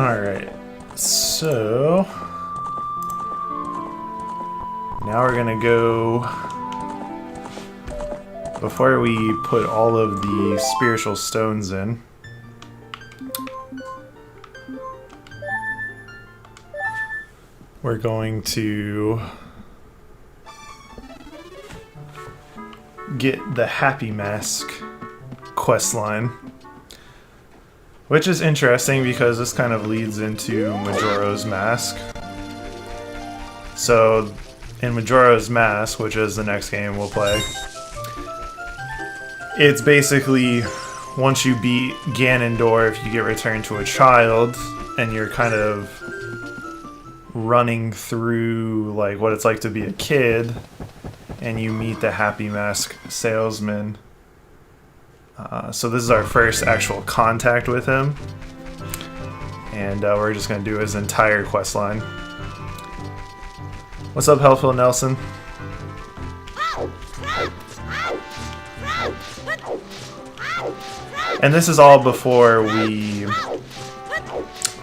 Alright, so now we're gonna go, before we put all of the spiritual stones in, we're going to get the Happy Mask questline. Which is interesting because this kind of leads into Majora's Mask. So, in Majora's Mask, which is the next game we'll play, it's basically, once you beat Ganondorf, you get returned to a child, and you're kind of running through like what it's like to be a kid, and you meet the Happy Mask salesman. So this is our first actual contact with him, and we're just going to do his entire quest line. What's up, Helpful Nelson? And this is all before we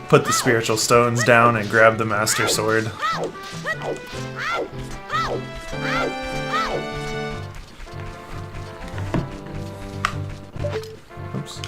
put the spiritual stones down and grab the Master Sword. Oops.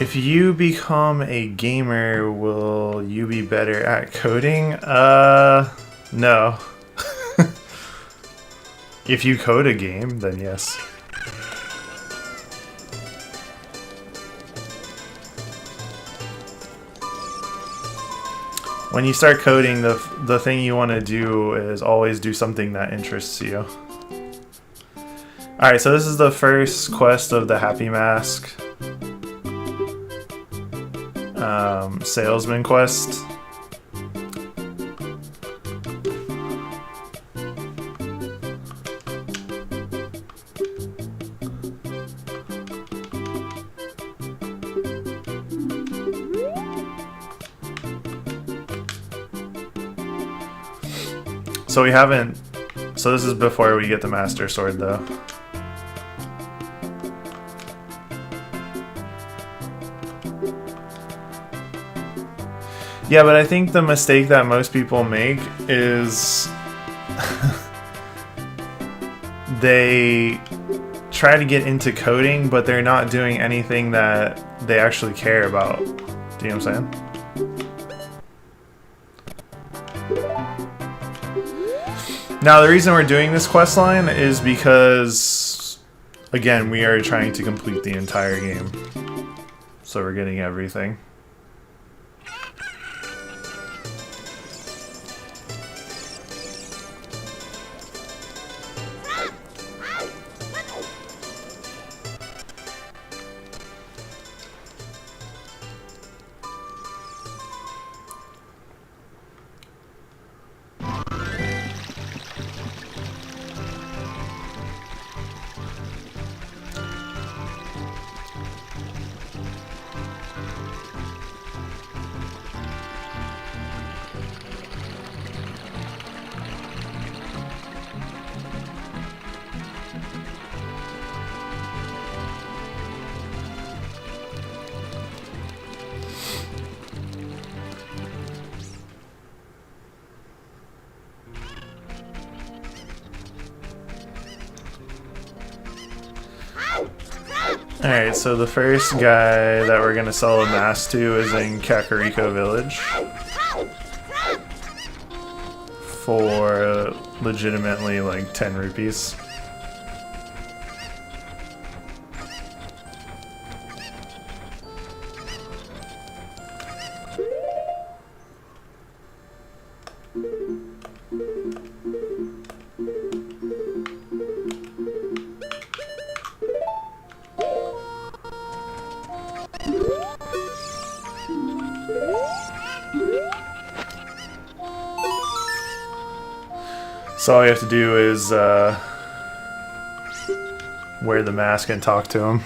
If you become a gamer, will you be better at coding? No. If you code a game, then yes. When you start coding, the thing you want to do is always do something that interests you. Alright, so this is the first quest of the Happy Mask salesman quest. So we haven't, so this is before we get the Master Sword though. Yeah, but I think the mistake that most people make is they try to get into coding, but they're not doing anything that they actually care about. Do you know what I'm saying? Now, the reason we're doing this questline is because, again, we are trying to complete the entire game. So we're getting everything. Alright, so the first guy that we're gonna sell a mask to is in Kakariko Village. for legitimately like 10 rupees. So all you have to do is wear the mask and talk to him.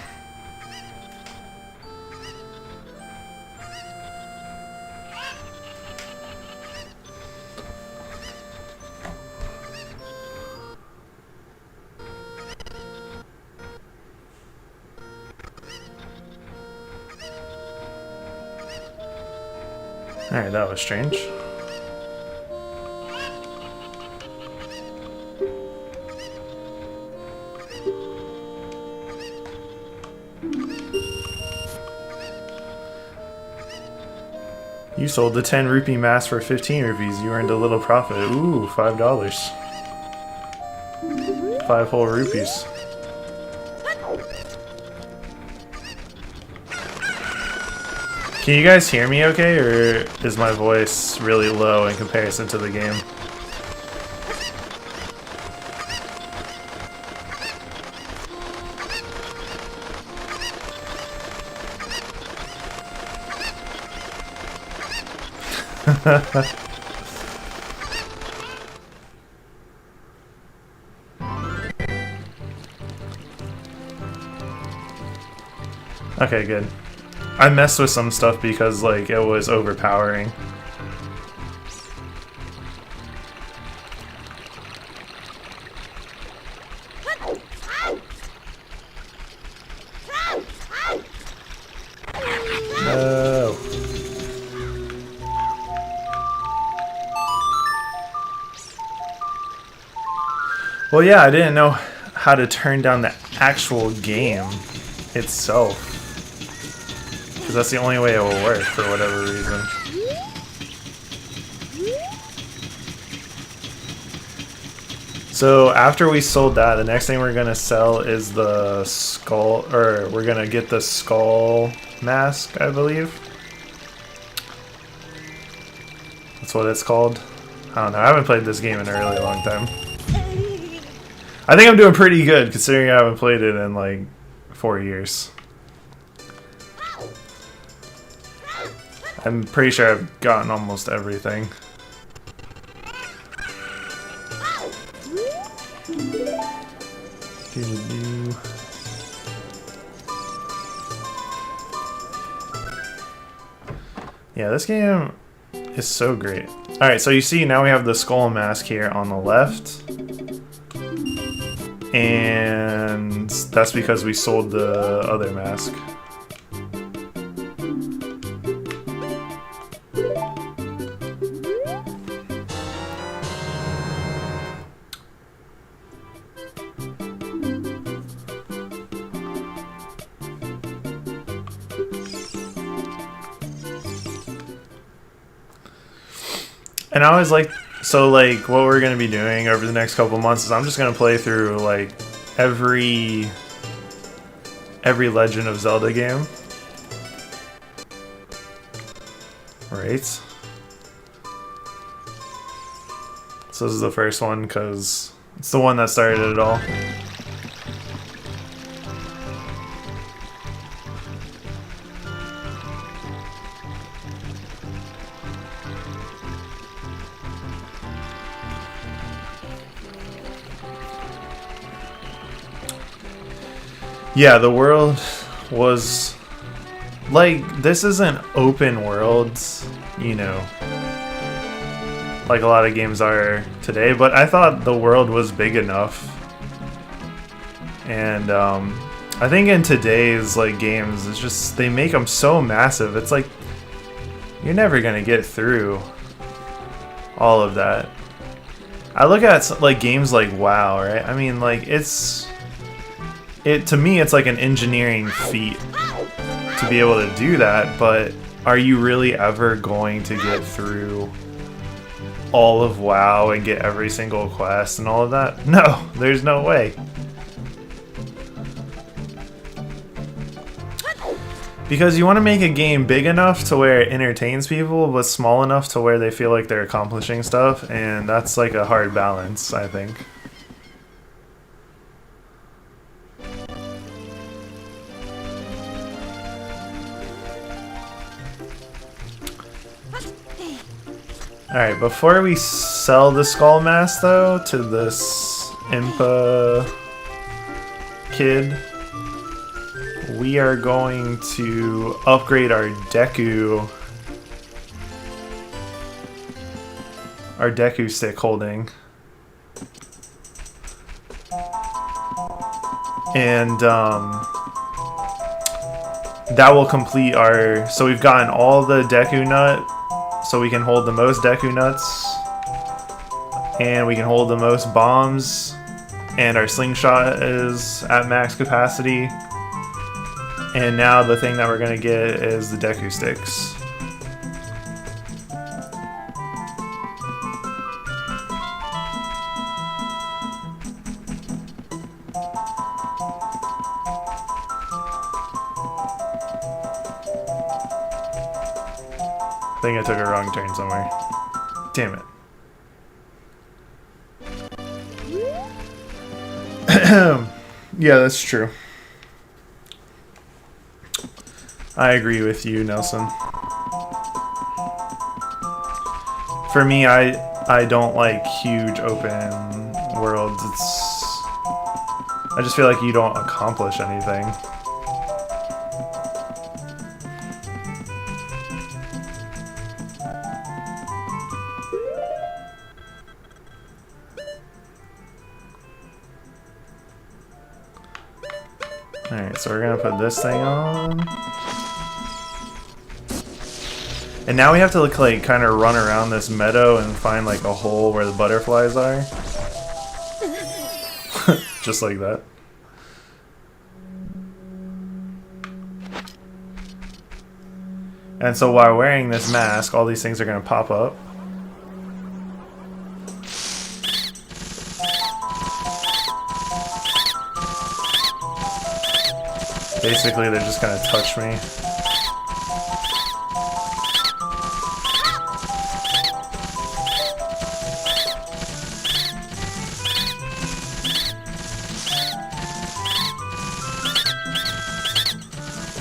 Alright, that was strange. You sold the 10 rupee mask for 15 rupees. You earned a little profit. Ooh, $5. 5 whole rupees. Can you guys hear me okay, or is my voice really low in comparison to the game? Okay, good. I messed with some stuff because like it was overpowering. No. Well, yeah, I didn't know how to turn down the actual game itself. Because that's the only way it will work for whatever reason. So after we sold that, the next thing we're going to sell is the skull, or we're going to get the skull mask, I believe. That's what it's called. I don't know. I haven't played this game in a really long time. I think I'm doing pretty good considering I haven't played it in like 4 years. I'm pretty sure I've gotten almost everything. Yeah, this game is so great. Alright, so you see now we have the skull mask here on the left. And that's because we sold the other mask. And I was like, so like what we're gonna be doing over the next couple months is I'm just gonna play through like every Legend of Zelda game. Right. So this is the first one because it's the one that started it all. Yeah, the world was like, this isn't open worlds, you know, like a lot of games are today, but I thought the world was big enough. And I think in today's like games, it's just, they make them so massive. It's like, you're never gonna get through all of that. I look at like games like WoW, right? I mean, like to me, it's like an engineering feat to be able to do that, but are you really ever going to get through all of WoW and get every single quest and all of that? No, there's no way. Because you want to make a game big enough to where it entertains people, but small enough to where they feel like they're accomplishing stuff, and that's like a hard balance, I think. Alright, before we sell the Skull Mask, though, to this Impa kid, we are going to upgrade our Deku stick holding. And that will complete our... So we've gotten all the Deku Nut, so we can hold the most Deku Nuts, and we can hold the most bombs, and our slingshot is at max capacity. And now the thing that we're gonna get is the Deku sticks. I think I took a wrong turn somewhere. Damn it. Yeah, that's true. I agree with you, Nelson. For me, I don't like huge open worlds. I just feel like you don't accomplish anything. Alright, so we're gonna put this thing on. And now we have to like kind of run around this meadow and find like a hole where the butterflies are. Just like that. And so while wearing this mask, all these things are going to pop up. Basically, they're just going to touch me.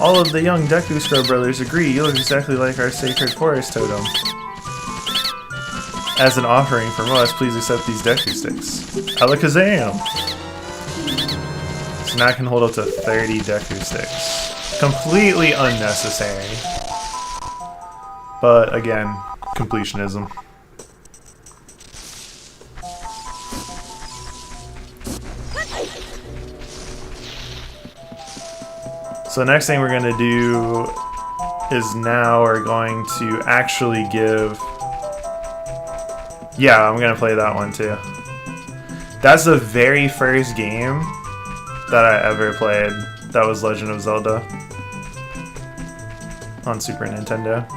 All of the young Deku brothers agree you look exactly like our sacred forest totem. As an offering from us, please accept these Deku sticks. Alakazam! So now I can hold up to 30 Deku sticks. Completely unnecessary. But again, completionism. So the next thing we're going to do is now we're going to actually give... Yeah, I'm going to play that one too. That's the very first game that I ever played. That was Legend of Zelda on Super Nintendo.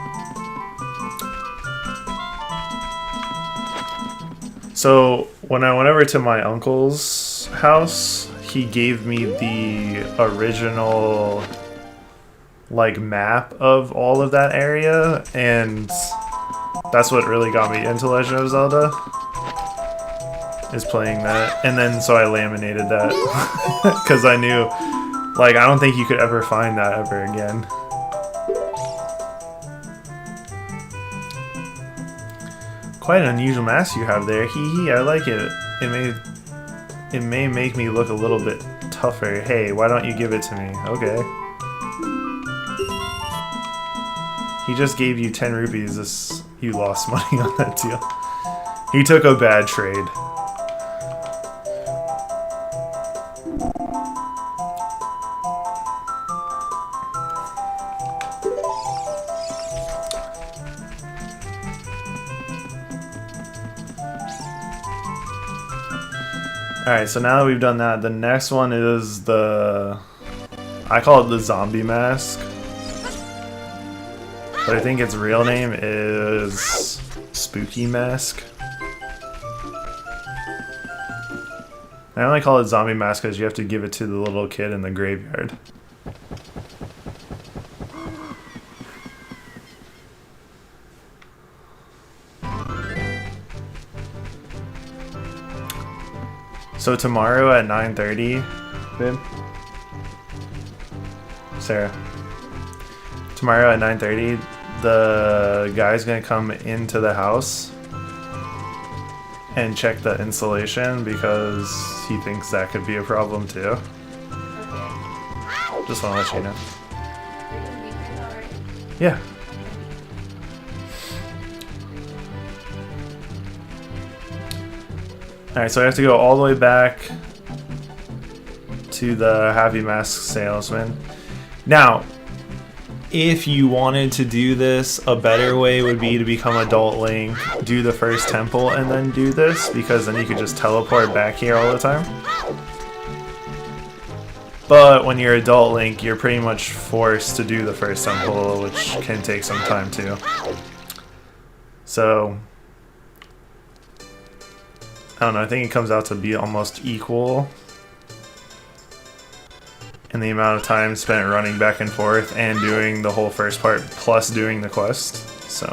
So when I went over to my uncle's house, he gave me the original like map of all of that area, and that's what really got me into Legend of Zelda, is playing that. And then so I laminated that because I knew, like, I don't think you could ever find that ever again. Quite an unusual mask you have there. Hee hee, I like it. It may make me look a little bit tougher. Hey, why don't you give it to me? Okay. He just gave you 10 rupees. You lost money on that deal. He took a bad trade. Alright, so now that we've done that, the next one is the... I call it the zombie mask. But I think its real name is Spooky Mask. I only call it zombie mask because you have to give it to the little kid in the graveyard. So tomorrow at 9:30, babe? Sarah. Tomorrow at 9:30, the guy's gonna come into the house and check the insulation because he thinks that could be a problem too. Okay. Just wanna let you know. You're gonna be here already? Yeah. Alright, so I have to go all the way back to the Happy Mask salesman. Now, if you wanted to do this, a better way would be to become Adult Link, do the first temple, and then do this, because then you could just teleport back here all the time. But when you're Adult Link, you're pretty much forced to do the first temple, which can take some time too. So, I don't know, I think it comes out to be almost equal in the amount of time spent running back and forth and doing the whole first part plus doing the quest. So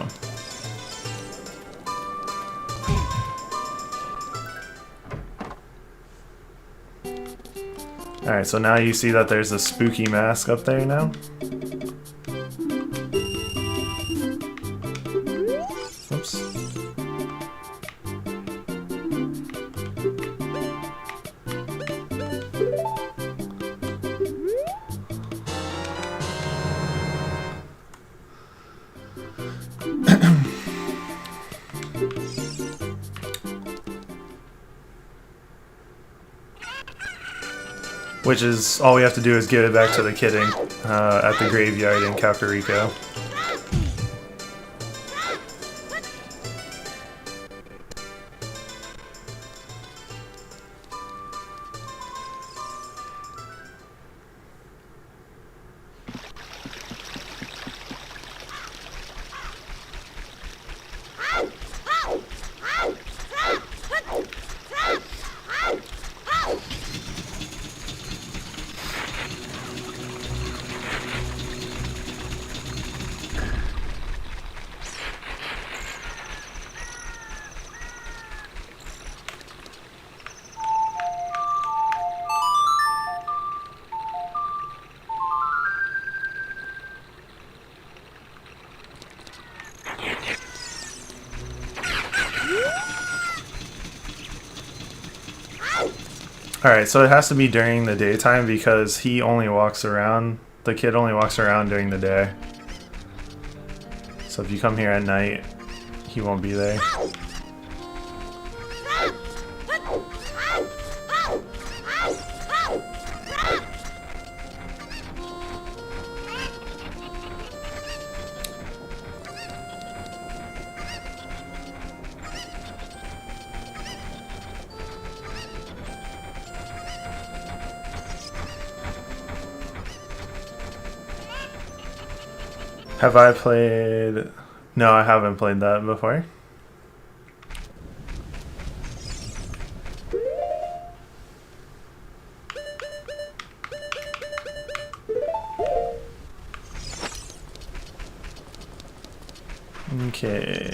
alright, so now you see that there's a spooky mask up there now. Oops. Which is, all we have to do is give it back to the kid in, at the graveyard in Kakariko. Alright, so it has to be during the daytime because he only walks around, the kid only walks around during the day. So if you come here at night, he won't be there. Have I played... No, I haven't played that before. Okay.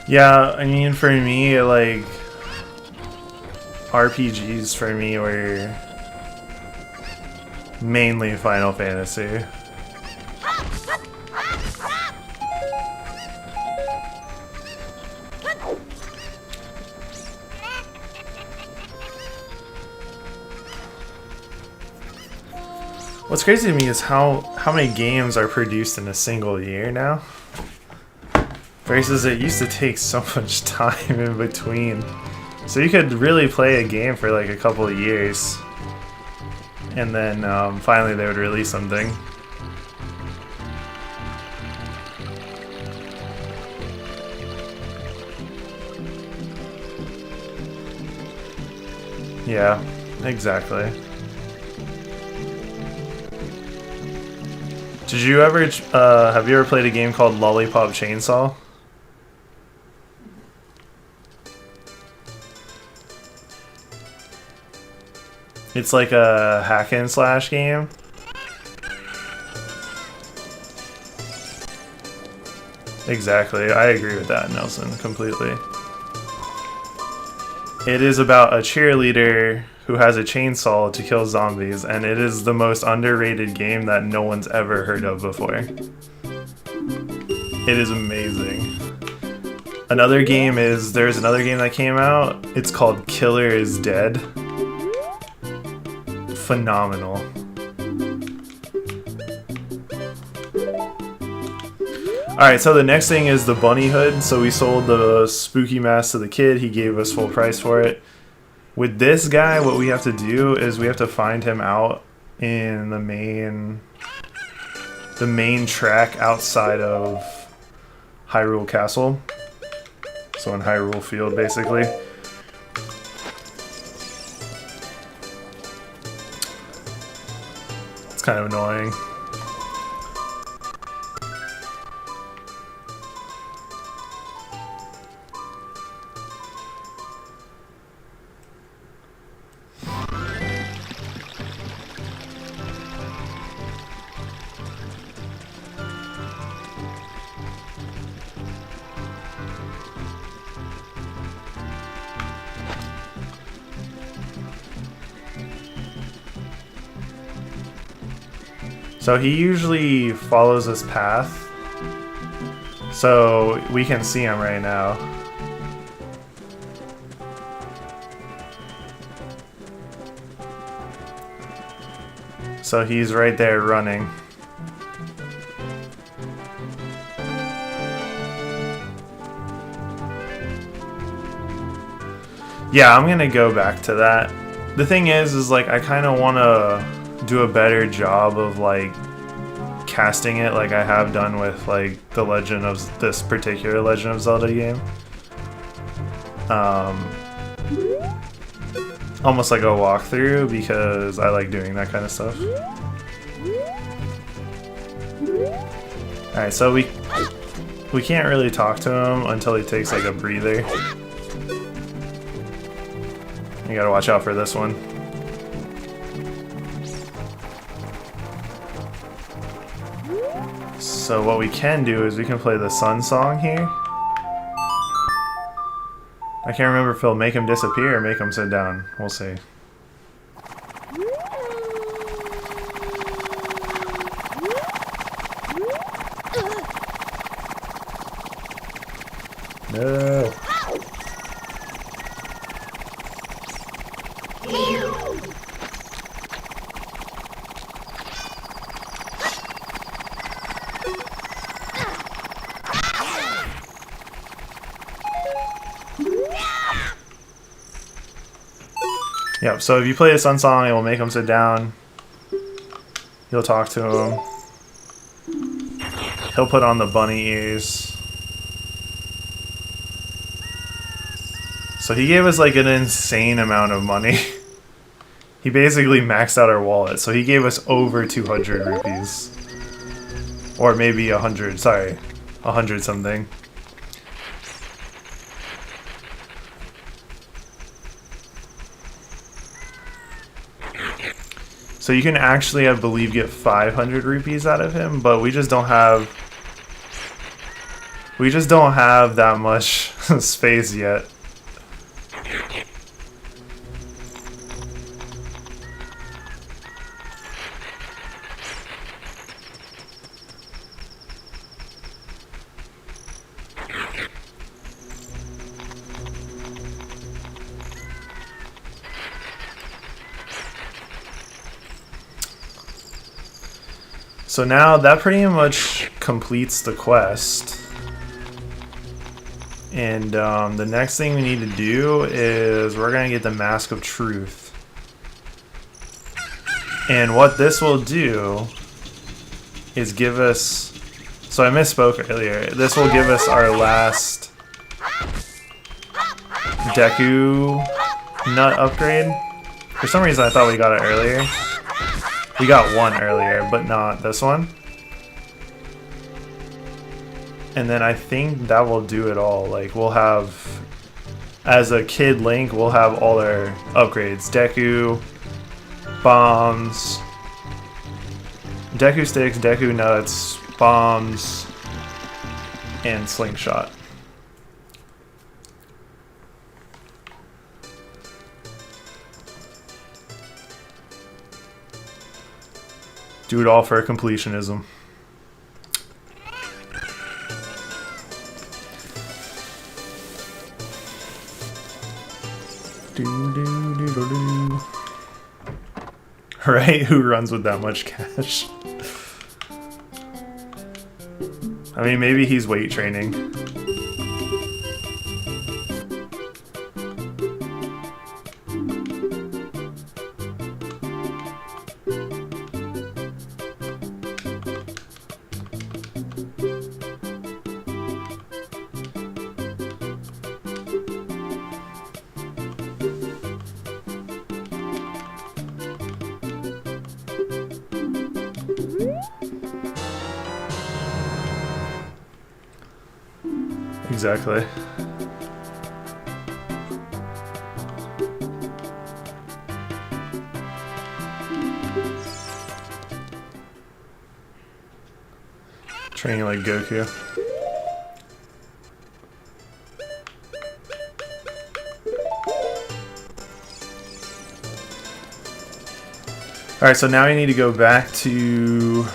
Yeah, I mean, for me, like, RPGs for me were mainly Final Fantasy. What's crazy to me is how many games are produced in a single year now. Versus it used to take so much time in between. So you could really play a game for like a couple of years. And then finally they would release something. Yeah, exactly. Did you ever, have you ever played a game called Lollipop Chainsaw? It's like a hack and slash game. Exactly, I agree with that, Nelson, completely. It is about a cheerleader who has a chainsaw to kill zombies, and it is the most underrated game that no one's ever heard of before. It is amazing. Another game is, there's another game that came out, it's called Killer is Dead. Phenomenal. Alright, so the next thing is the bunny hood. So we sold the spooky mask to the kid. He gave us full price for it. With this guy, what we have to do is we have to find him out in the main track outside of Hyrule Castle. So in Hyrule Field, basically. It's kind of annoying. So he usually follows this path, so we can see him right now. So he's right there running. Yeah, I'm gonna go back to that. The thing is like I kind of want to do a better job of like casting it like I have done with like the Legend of this particular Legend of Zelda game. Almost like a walkthrough because I like doing that kind of stuff. Alright, so we can't really talk to him until he takes like a breather. You gotta watch out for this one. So what we can do is we can play the Sun Song here. I can't remember if he'll make him disappear or make him sit down. We'll see. No. Yep, so if you play the Sun Song, it will make him sit down. You'll talk to him. He'll put on the bunny ears. So he gave us like an insane amount of money. He basically maxed out our wallet, so he gave us over 200 rupees. Or maybe 100, sorry. 100 something. So you can actually, I believe, get 500 rupees out of him, but we just don't have that much space yet. So now that pretty much completes the quest. And the next thing we need to do is we're going to get the Mask of Truth. And what this will do is give us... So I misspoke earlier. This will give us our last Deku nut upgrade. For some reason I thought we got it earlier. We got one earlier, but not this one. And then I think that will do it all. Like, we'll have, as a kid Link, we'll have all our upgrades. Deku, bombs, Deku sticks, Deku nuts, bombs, and slingshot. Do it all for completionism. Right? Who runs with that much cash? I mean, maybe he's weight training. Exactly. Training like Goku. Alright, so now we need to go back to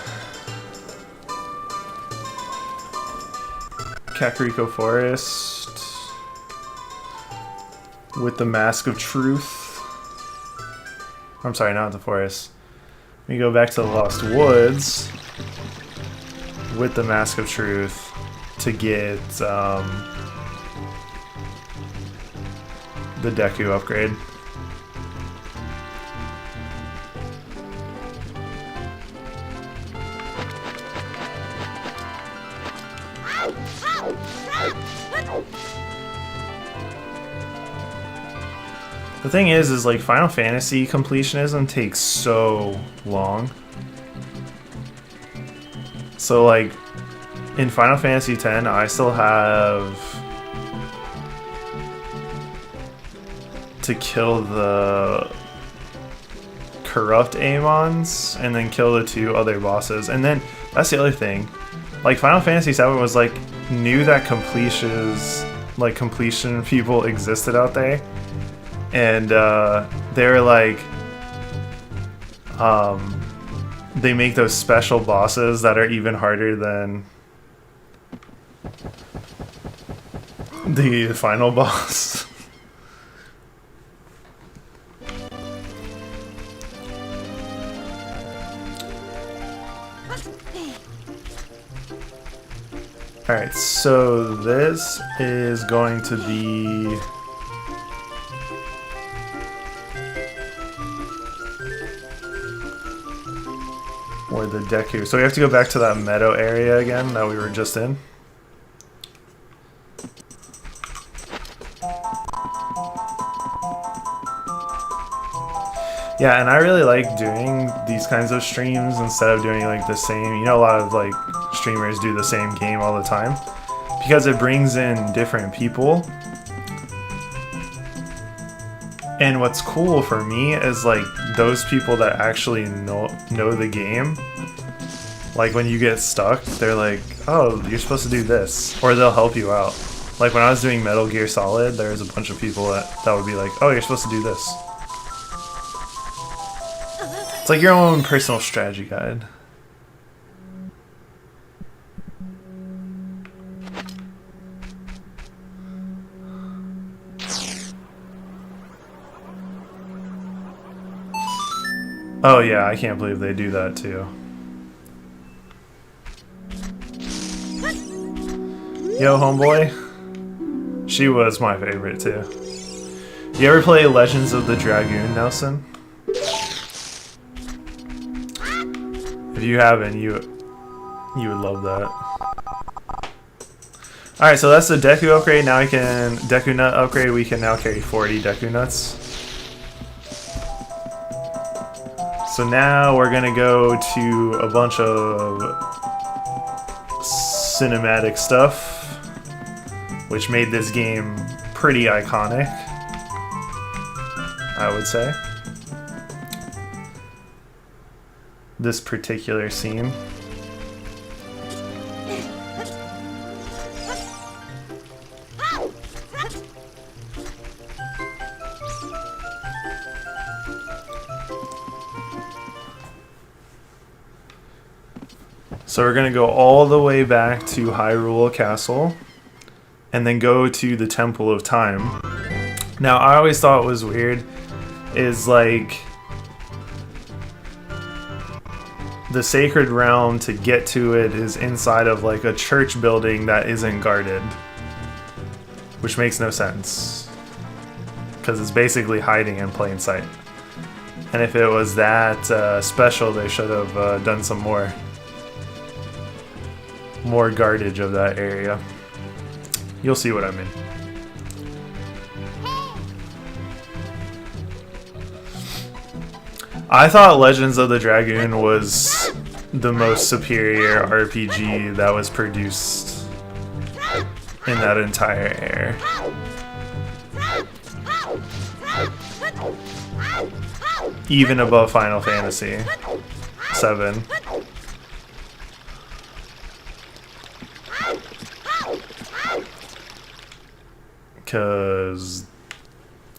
Kakariko Forest with the Mask of Truth. I'm sorry, not the forest. We go back to the Lost Woods with the Mask of Truth to get the Deku upgrade. The thing is like Final Fantasy completionism takes so long. So like in Final Fantasy X, I still have to kill the corrupt Amons and then kill the 2 other bosses. And then that's the other thing. Like Final Fantasy VII was like knew that completion people existed out there. And they were like, they make those special bosses that are even harder than the final boss. Alright, so this is going to be or the Deku. So we have to go back to that meadow area again that we were just in. Yeah, and I really like doing these kinds of streams instead of doing like the same, you know, a lot of like streamers do the same game all the time because it brings in different people. And what's cool for me is like those people that actually know the game. Like when you get stuck, they're like, oh, you're supposed to do this. Or they'll help you out. Like when I was doing Metal Gear Solid, there was a bunch of people that would be like, oh, you're supposed to do this. It's like your own personal strategy guide. Oh yeah, I can't believe they do that too. Yo, homeboy. She was my favorite too. You ever play Legends of the Dragoon, Nelson? If you haven't, you would love that. Alright, so that's the Deku upgrade. Now we can... Deku Nut upgrade. We can now carry 40 Deku Nuts. So now we're gonna go to a bunch of cinematic stuff, which made this game pretty iconic, I would say. This particular scene. So we're going to go all the way back to Hyrule Castle and then go to the Temple of Time. Now, I always thought it was weird is like the Sacred Realm, to get to it, is inside of like a church building that isn't guarded, which makes no sense because it's basically hiding in plain sight. And if it was that special, they should have done some more guardage of that area. You'll see what I mean. I thought Legends of the Dragoon was the most superior RPG that was produced in that entire era. Even above Final Fantasy VII.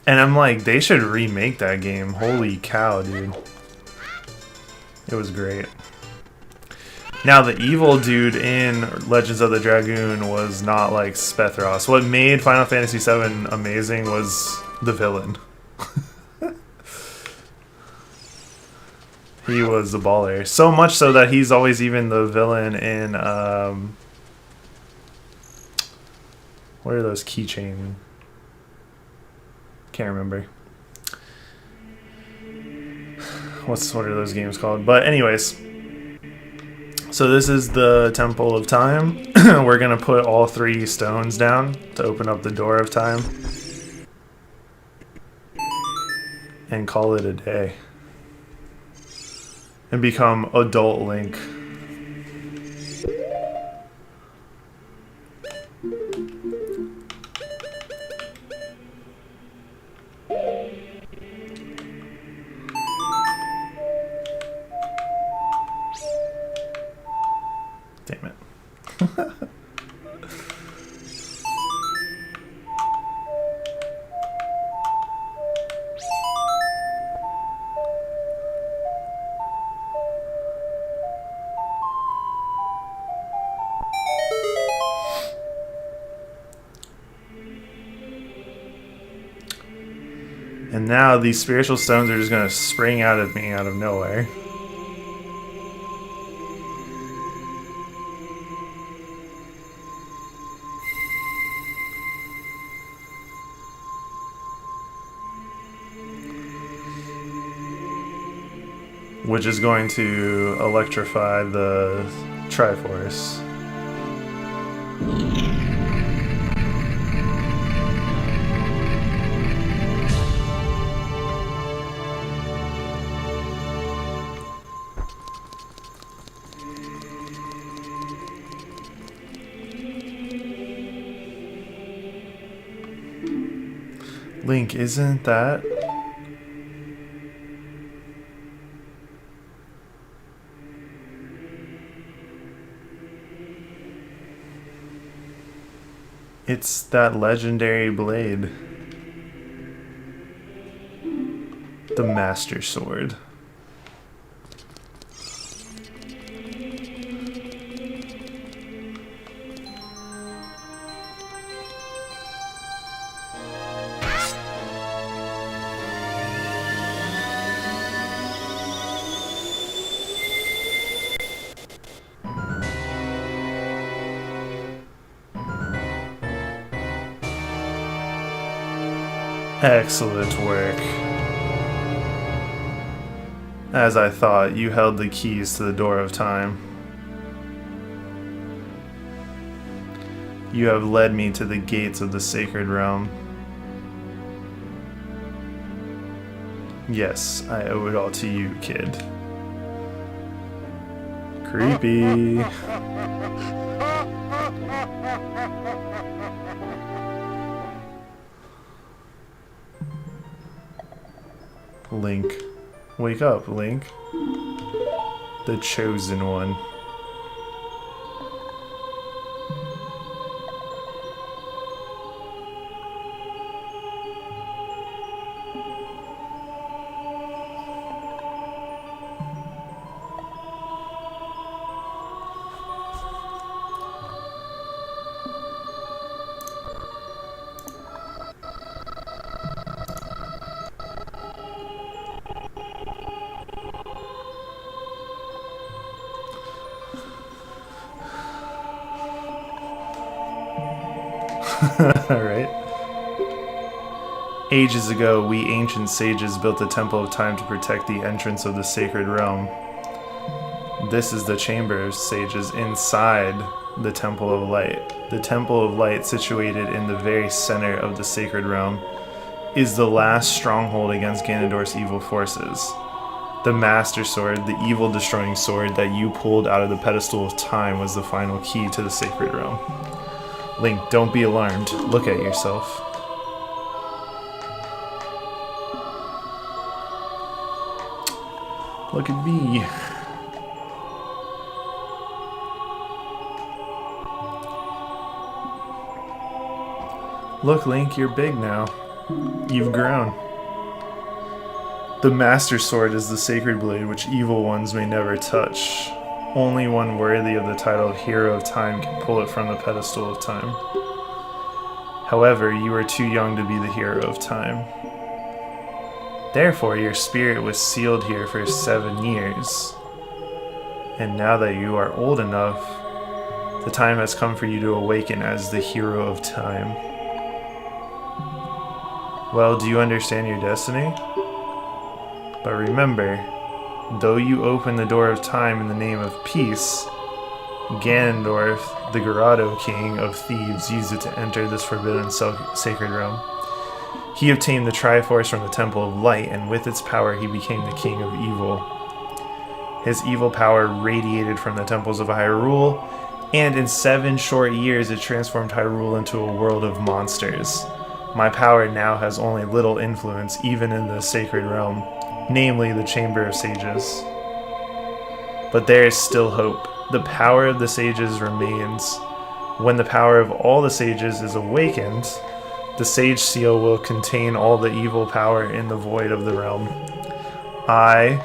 And I'm like, they should remake that game. Holy cow, dude. It was great. Now, the evil dude in Legends of the Dragoon was not like Spethros. What made Final Fantasy VII amazing was the villain. He was the baller. So much so that he's always even the villain in... what are those keychain? Can't remember. What are those games called? But anyways, so this is the Temple of Time. We're gonna put all 3 stones down to open up the door of time and call it a day and become adult Link. Damn it. And now these spiritual stones are just going to spring out of me out of nowhere. Which is going to electrify the Triforce. Link, isn't that... It's that legendary blade. The Master Sword. Excellent work. As I thought, you held the keys to the door of time. You have led me to the gates of the sacred realm. Yes, I owe it all to you, kid. Creepy. Link. Wake up, Link. The chosen one. Alright. Ages ago, we ancient sages built the Temple of Time to protect the entrance of the sacred realm. This is the Chamber of Sages inside the Temple of Light. The Temple of Light, situated in the very center of the sacred realm, is the last stronghold against Ganondorf's evil forces. The Master Sword, the evil-destroying sword that you pulled out of the pedestal of time, was the final key to the sacred realm. Link, don't be alarmed. Look at yourself. Look at me. Look, Link, you're big now. You've grown. The Master Sword is the sacred blade which evil ones may never touch. Only one worthy of the title of Hero of Time can pull it from the pedestal of time. However, you are too young to be the Hero of Time. Therefore, your spirit was sealed here for 7 years. And now that you are old enough, the time has come for you to awaken as the Hero of Time. Well, do you understand your destiny? But remember, though you open the door of time in the name of peace, Ganondorf, the Grotto King of Thieves, used it to enter this forbidden sacred realm. He obtained the Triforce from the Temple of Light, and with its power he became the King of Evil. His evil power radiated from the temples of Hyrule, and in 7 short years it transformed Hyrule into a world of monsters. My power now has only little influence even in the sacred realm, namely the Chamber of Sages. But there is still hope. The power of the sages remains. When the power of all the sages is awakened, the Sage Seal will contain all the evil power in the void of the realm. I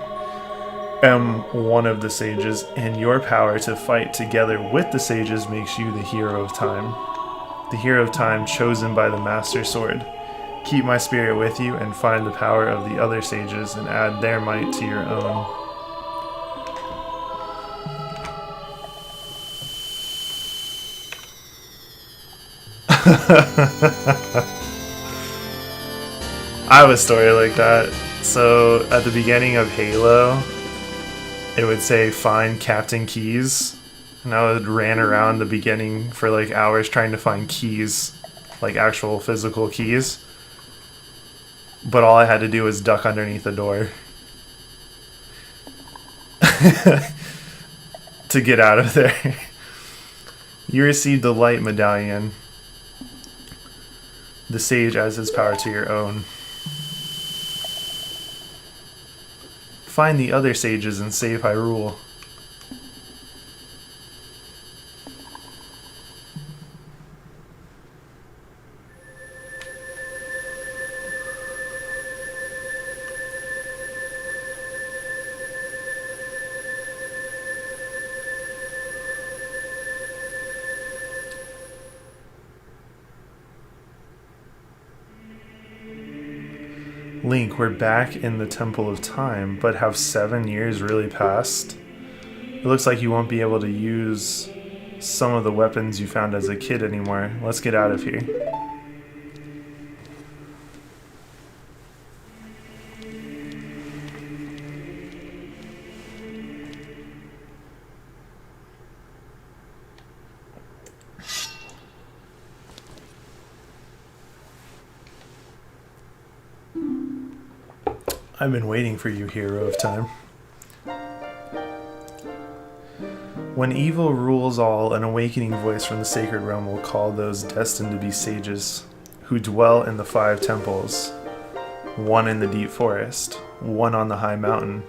am one of the sages, and your power to fight together with the sages makes you the Hero of Time. The Hero of Time chosen by the Master Sword. Keep my spirit with you and find the power of the other sages and add their might to your own. I have a story like that. So at the beginning of Halo, it would say find Captain Keys, and I ran around the beginning for like hours trying to find keys, like actual physical keys. But all I had to do was duck underneath the door to get out of there. You received the Light Medallion. The Sage adds his power to your own. Find the other sages and save Hyrule. Link, we're back in the Temple of Time, but have 7 years really passed? It looks like you won't be able to use some of the weapons you found as a kid anymore. Let's get out of here. I've been waiting for you, hero of time. When evil rules all, an awakening voice from the sacred realm will call those destined to be sages, who dwell in the 5 temples, one in the deep forest, one on the high mountain,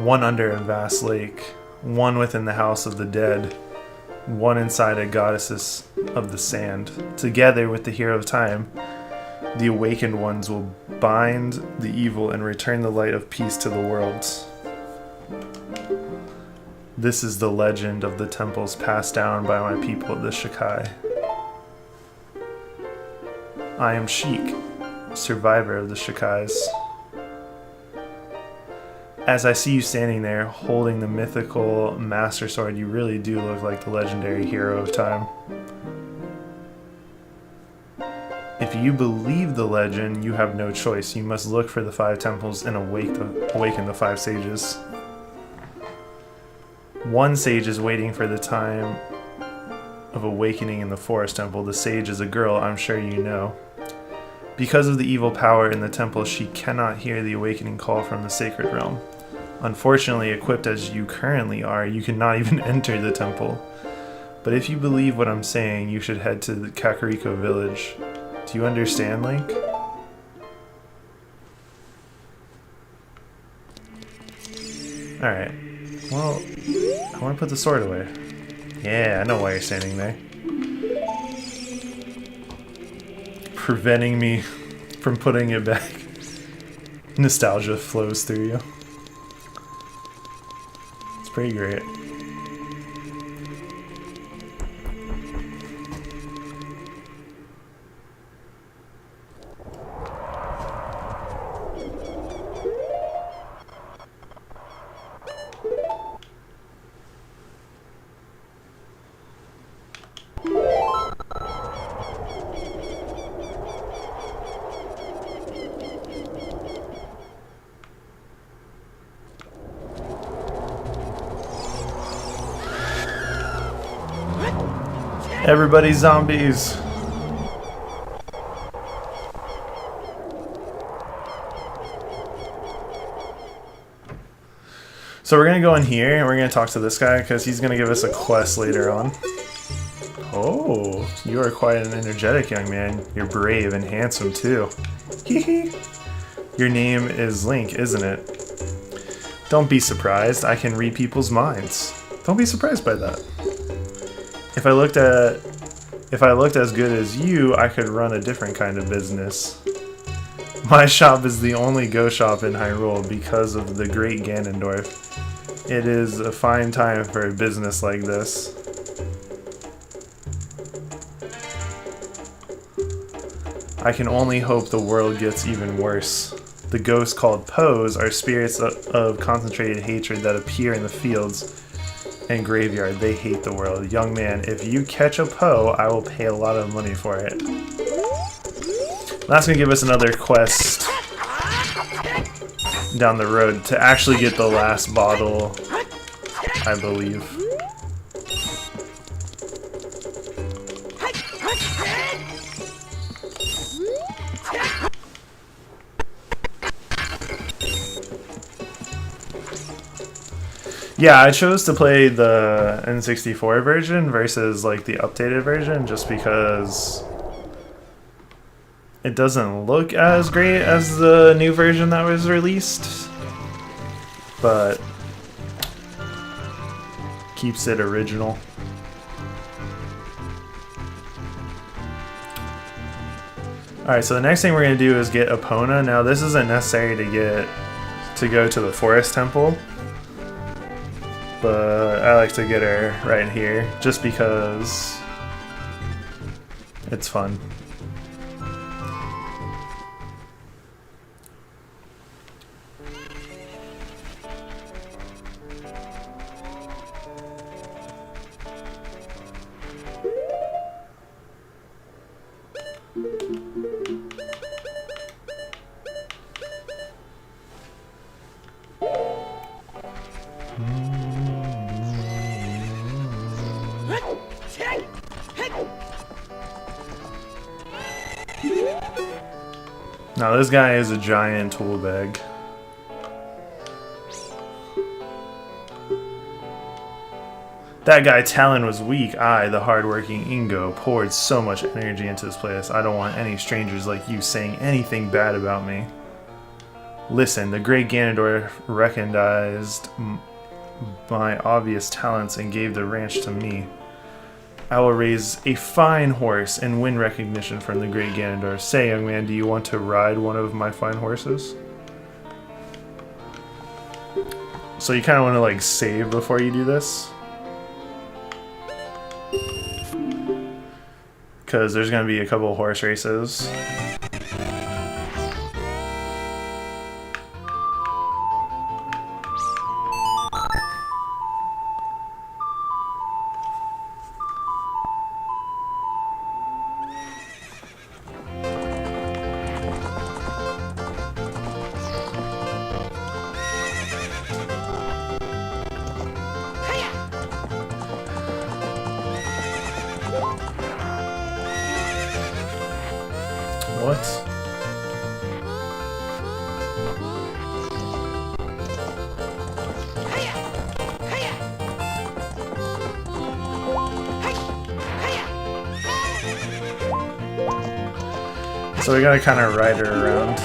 one under a vast lake, one within the house of the dead, one inside a goddess of the sand. Together with the hero of time, the awakened ones will bind the evil and return the light of peace to the worlds. This is the legend of the temples passed down by my people of the Shikai. I am Sheik, survivor of the Shikais. As I see you standing there, holding the mythical Master Sword, you really do look like the legendary hero of time. If you believe the legend, you have no choice. You must look for the 5 temples and awaken the 5 sages. One sage is waiting for the time of awakening in the forest temple. The sage is a girl, I'm sure you know. Because of the evil power in the temple, she cannot hear the awakening call from the sacred realm. Unfortunately, equipped as you currently are, you cannot even enter the temple. But if you believe what I'm saying, you should head to the Kakariko village. Do you understand, Link? Alright. Well, I want to put the sword away. Yeah, I know why you're standing there. Preventing me from putting it back. Nostalgia flows through you. It's pretty great. Everybody's zombies. So we're gonna go in here and we're gonna talk to this guy because he's gonna give us a quest later on. Oh, you are quite an energetic young man. You're brave and handsome too. Hee. Your name is Link, isn't it? Don't be surprised. I can read people's minds. Don't be surprised by that. If I looked as good as you, I could run a different kind of business. My shop is the only Go shop in Hyrule because of the great Ganondorf. It is a fine time for a business like this. I can only hope the world gets even worse. The ghosts called Poes are spirits of concentrated hatred that appear in the fields and graveyard. They hate the world. Young man, if you catch a Poe, I will pay a lot of money for it. That's gonna give us another quest down the road to actually get the last bottle, I believe. Yeah, I chose to play the N64 version versus like the updated version just because it doesn't look as great as the new version that was released, but keeps it original. Alright, so the next thing we're going to do is get Epona. Now this isn't necessary to go to the Forest Temple, but I like to get her right here just because it's fun. Now this guy is a giant tool bag. That guy Talon was weak. I, the hardworking Ingo, poured so much energy into this place. I don't want any strangers like you saying anything bad about me. Listen, the great Ganondorf recognized my obvious talents and gave the ranch to me. I will raise a fine horse and win recognition from the great Ganondorf. Say, young man, do you want to ride one of my fine horses? So you kind of want to like save before you do this? Because there's going to be a couple of horse races. What? So we gotta kind of ride her around.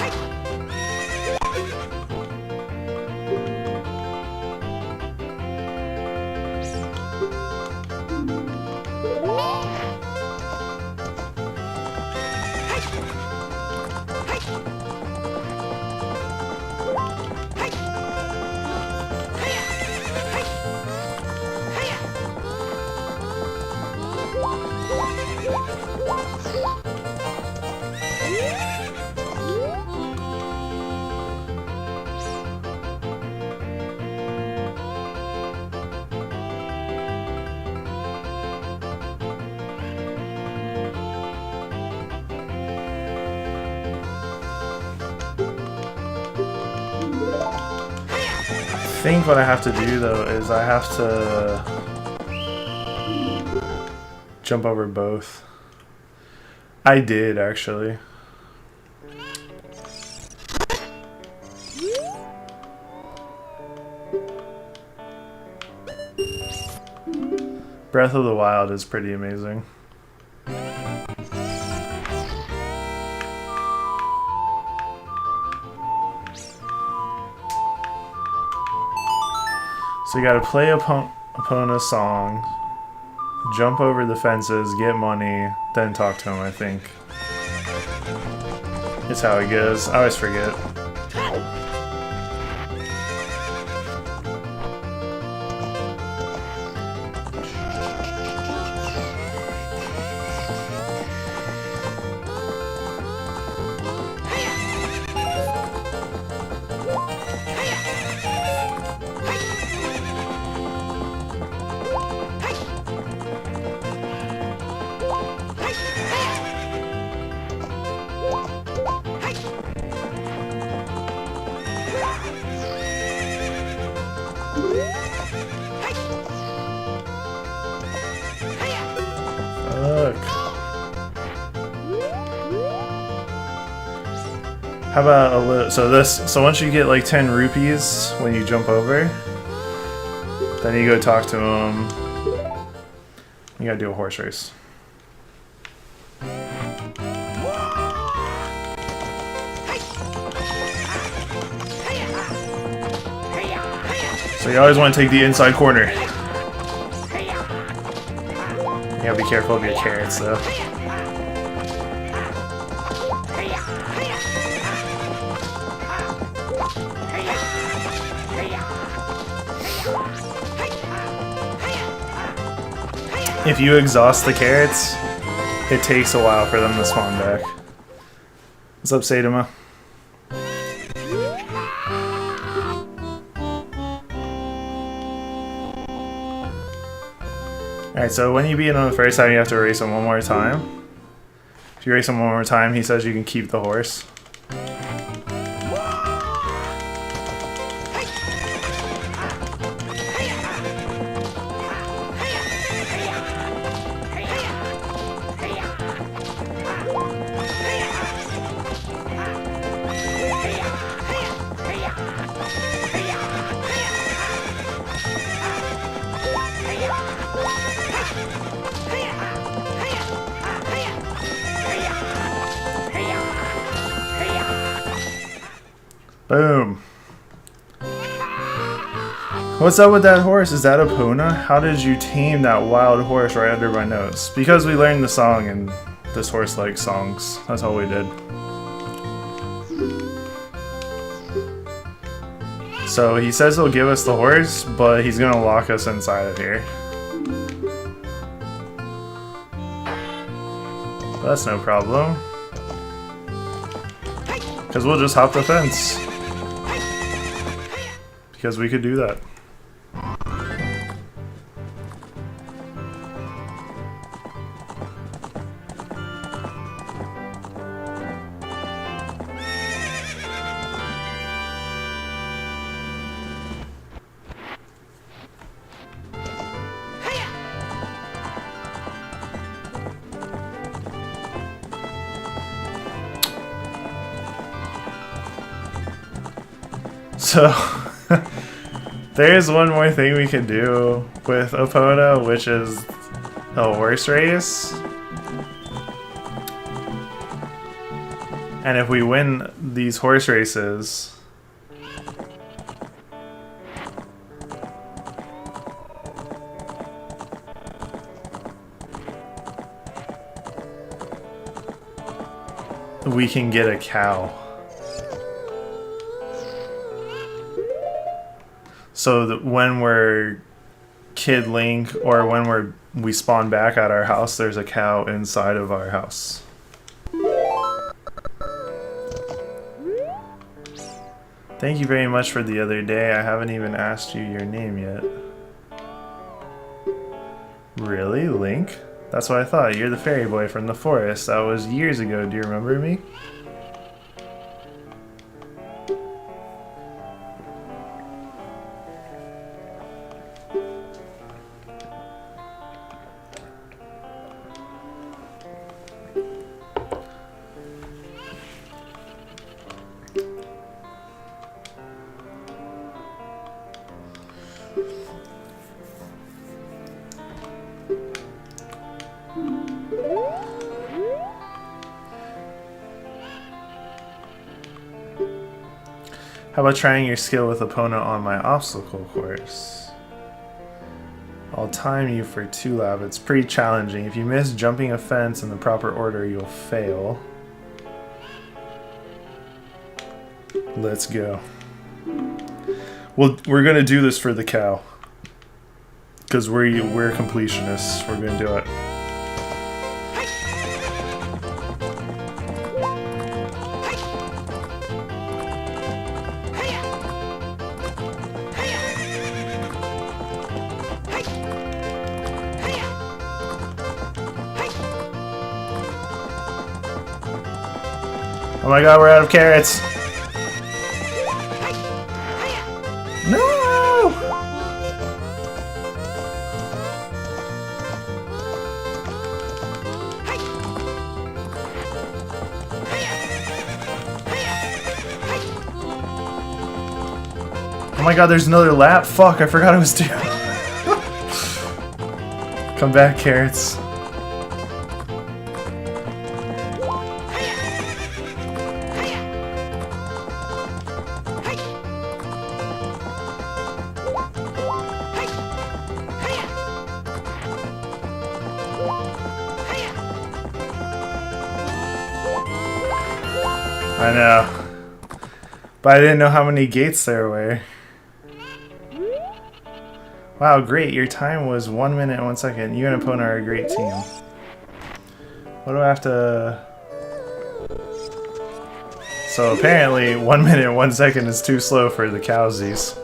I think what I have to do though is I have to jump over both. I did actually. Breath of the Wild is pretty amazing. So you gotta play Epona's song, jump over the fences, get money, then talk to him, I think. It's how it goes. I always forget. Look. How about a little? So once you get like 10 rupees when you jump over, then you go talk to him. You gotta do a horse race. So you always want to take the inside corner. You gotta be careful of your carrots though. If you exhaust the carrots, it takes a while for them to spawn back. What's up, Sadama? Alright, so when you beat him the first time, you have to race him one more time. If you race him one more time, he says you can keep the horse. Boom. What's up with that horse? Is that Epona? How did you tame that wild horse right under my nose? Because we learned the song and this horse likes songs. That's all we did. So he says he'll give us the horse, but he's gonna lock us inside of here. But that's no problem. Because we'll just hop the fence. Because we could do that. So, there is one more thing we can do with Epona, which is a horse race. And if we win these horse races, we can get a cow. So that when we're Kid Link or when we spawn back at our house, there's a cow inside of our house. Thank you very much for the other day. I haven't even asked you your name yet. Really, Link? That's what I thought. You're the fairy boy from the forest. That was years ago. Do you remember me? How about trying your skill with Epona on my obstacle course? I'll time you for 2 laps. It's pretty challenging. If you miss jumping a fence in the proper order, you'll fail. Let's go. Well, we're gonna do this for the cow. Because we're completionists. We're gonna do it. Oh my god, we're out of carrots! No! Oh my god, there's another lap? Fuck, I forgot it was due. Come back, carrots. I know. But I didn't know how many gates there were. Wow, great. Your time was 1 minute and 1 second. You and Epona are a great team. What do I have to... So apparently 1 minute and 1 second is too slow for the cowsies.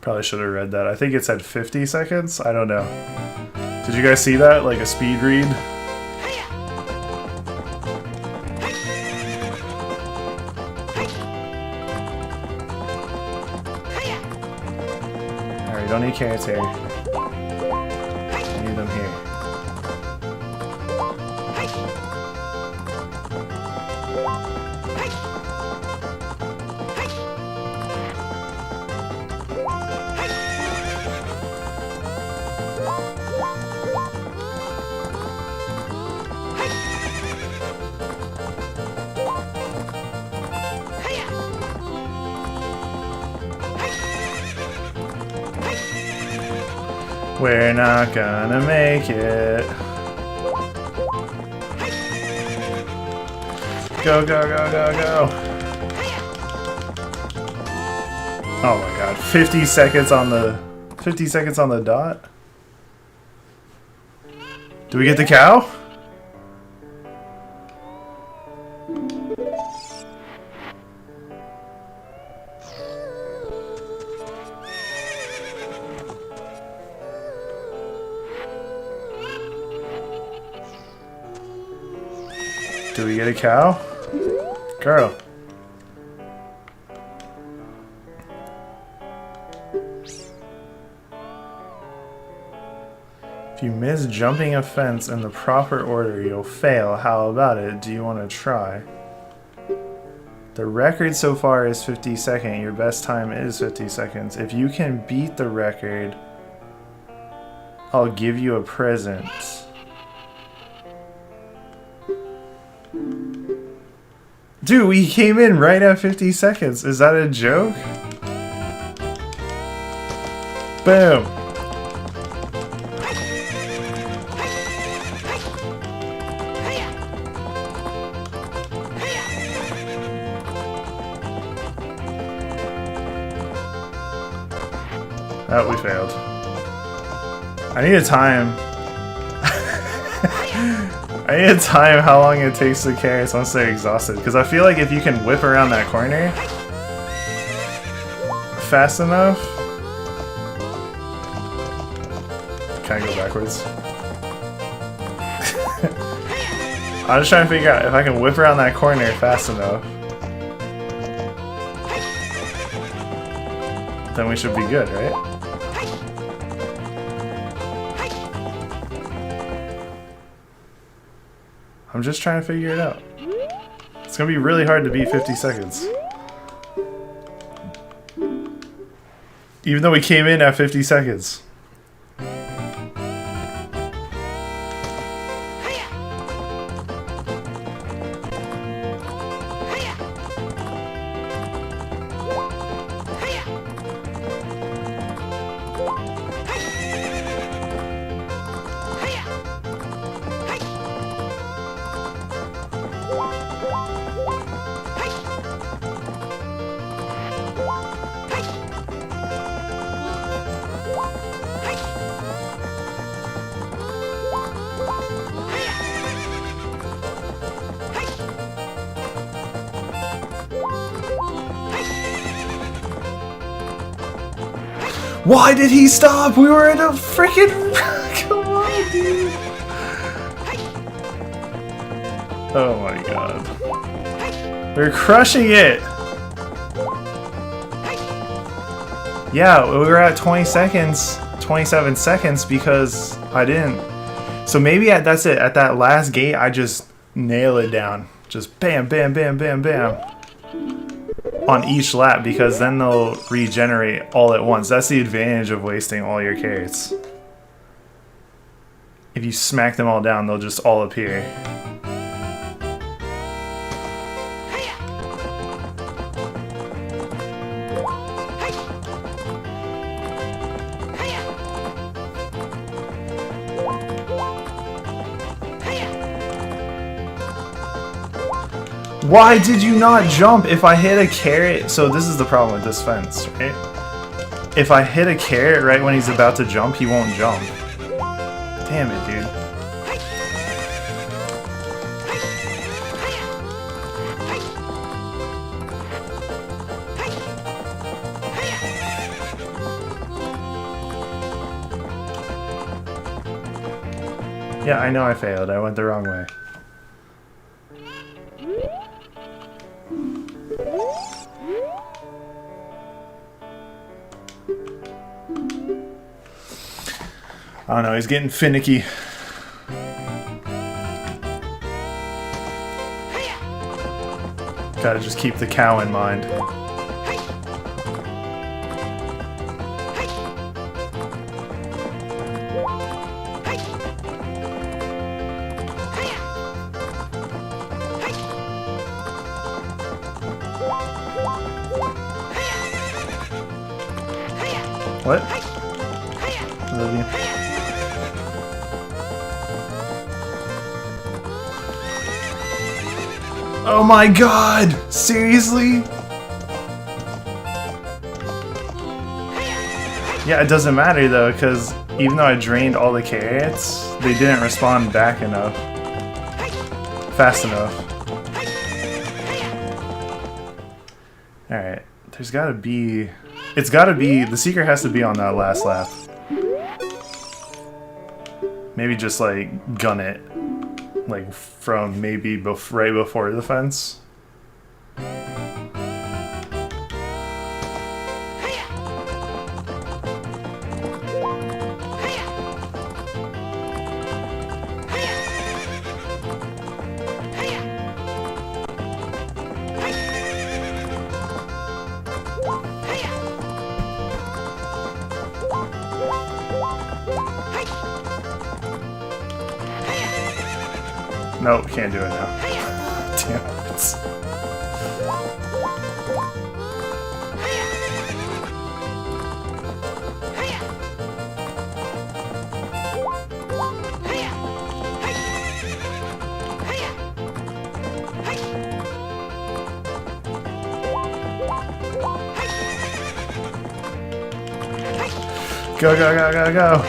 Probably should have read that. I think it said 50 seconds? I don't know. Did you guys see that? Like a speed read? Alright, don't need carrots here. I need them here. We're not gonna make it. Go, go, go, go, go. Oh my god, 50 seconds on the 50 seconds on the dot? Do we get the cow? Do we get a cow? Girl. If you miss jumping a fence in the proper order, you'll fail. How about it? Do you want to try? The record so far is 50 seconds. Your best time is 50 seconds. If you can beat the record, I'll give you a present. Dude, we came in right at 50 seconds. Is that a joke? Boom. Oh, we failed. I need a time. I need to time how long it takes to carrots once they're exhausted, because I feel like if you can whip around that corner fast enough... Can I go backwards? I'm just trying to figure out if I can whip around that corner fast enough. Then we should be good, right? I'm just trying to figure it out. It's gonna be really hard to beat 50 seconds. Even though we came in at 50 seconds. Why did he stop? We were in a freaking... Come on, dude. Oh my god. We're crushing it. Yeah, we were at 20 seconds, 27 seconds because I didn't. So maybe that's it. At that last gate, I just nail it down. Just bam, bam, bam, bam, bam. On each lap, because then they'll regenerate all at once. That's the advantage of wasting all your carrots. If you smack them all down, they'll just all appear. Why did you not jump if I hit a carrot? So this is the problem with this fence, right? If I hit a carrot right when he's about to jump, he won't jump. Damn it, dude. Yeah, I know I failed. I went the wrong way. I don't know, he's getting finicky. Gotta just keep the cow in mind. What? love you. Oh my god! Seriously? Yeah, it doesn't matter though, because even though I drained all the carrots, they didn't respond back enough. Fast enough. Alright, there's gotta be... It's gotta be... The secret has to be on that last lap. Maybe just like gun it. Like from maybe right before the fence. Nope, can't do it now. Damn it. Go, go, go, go, go.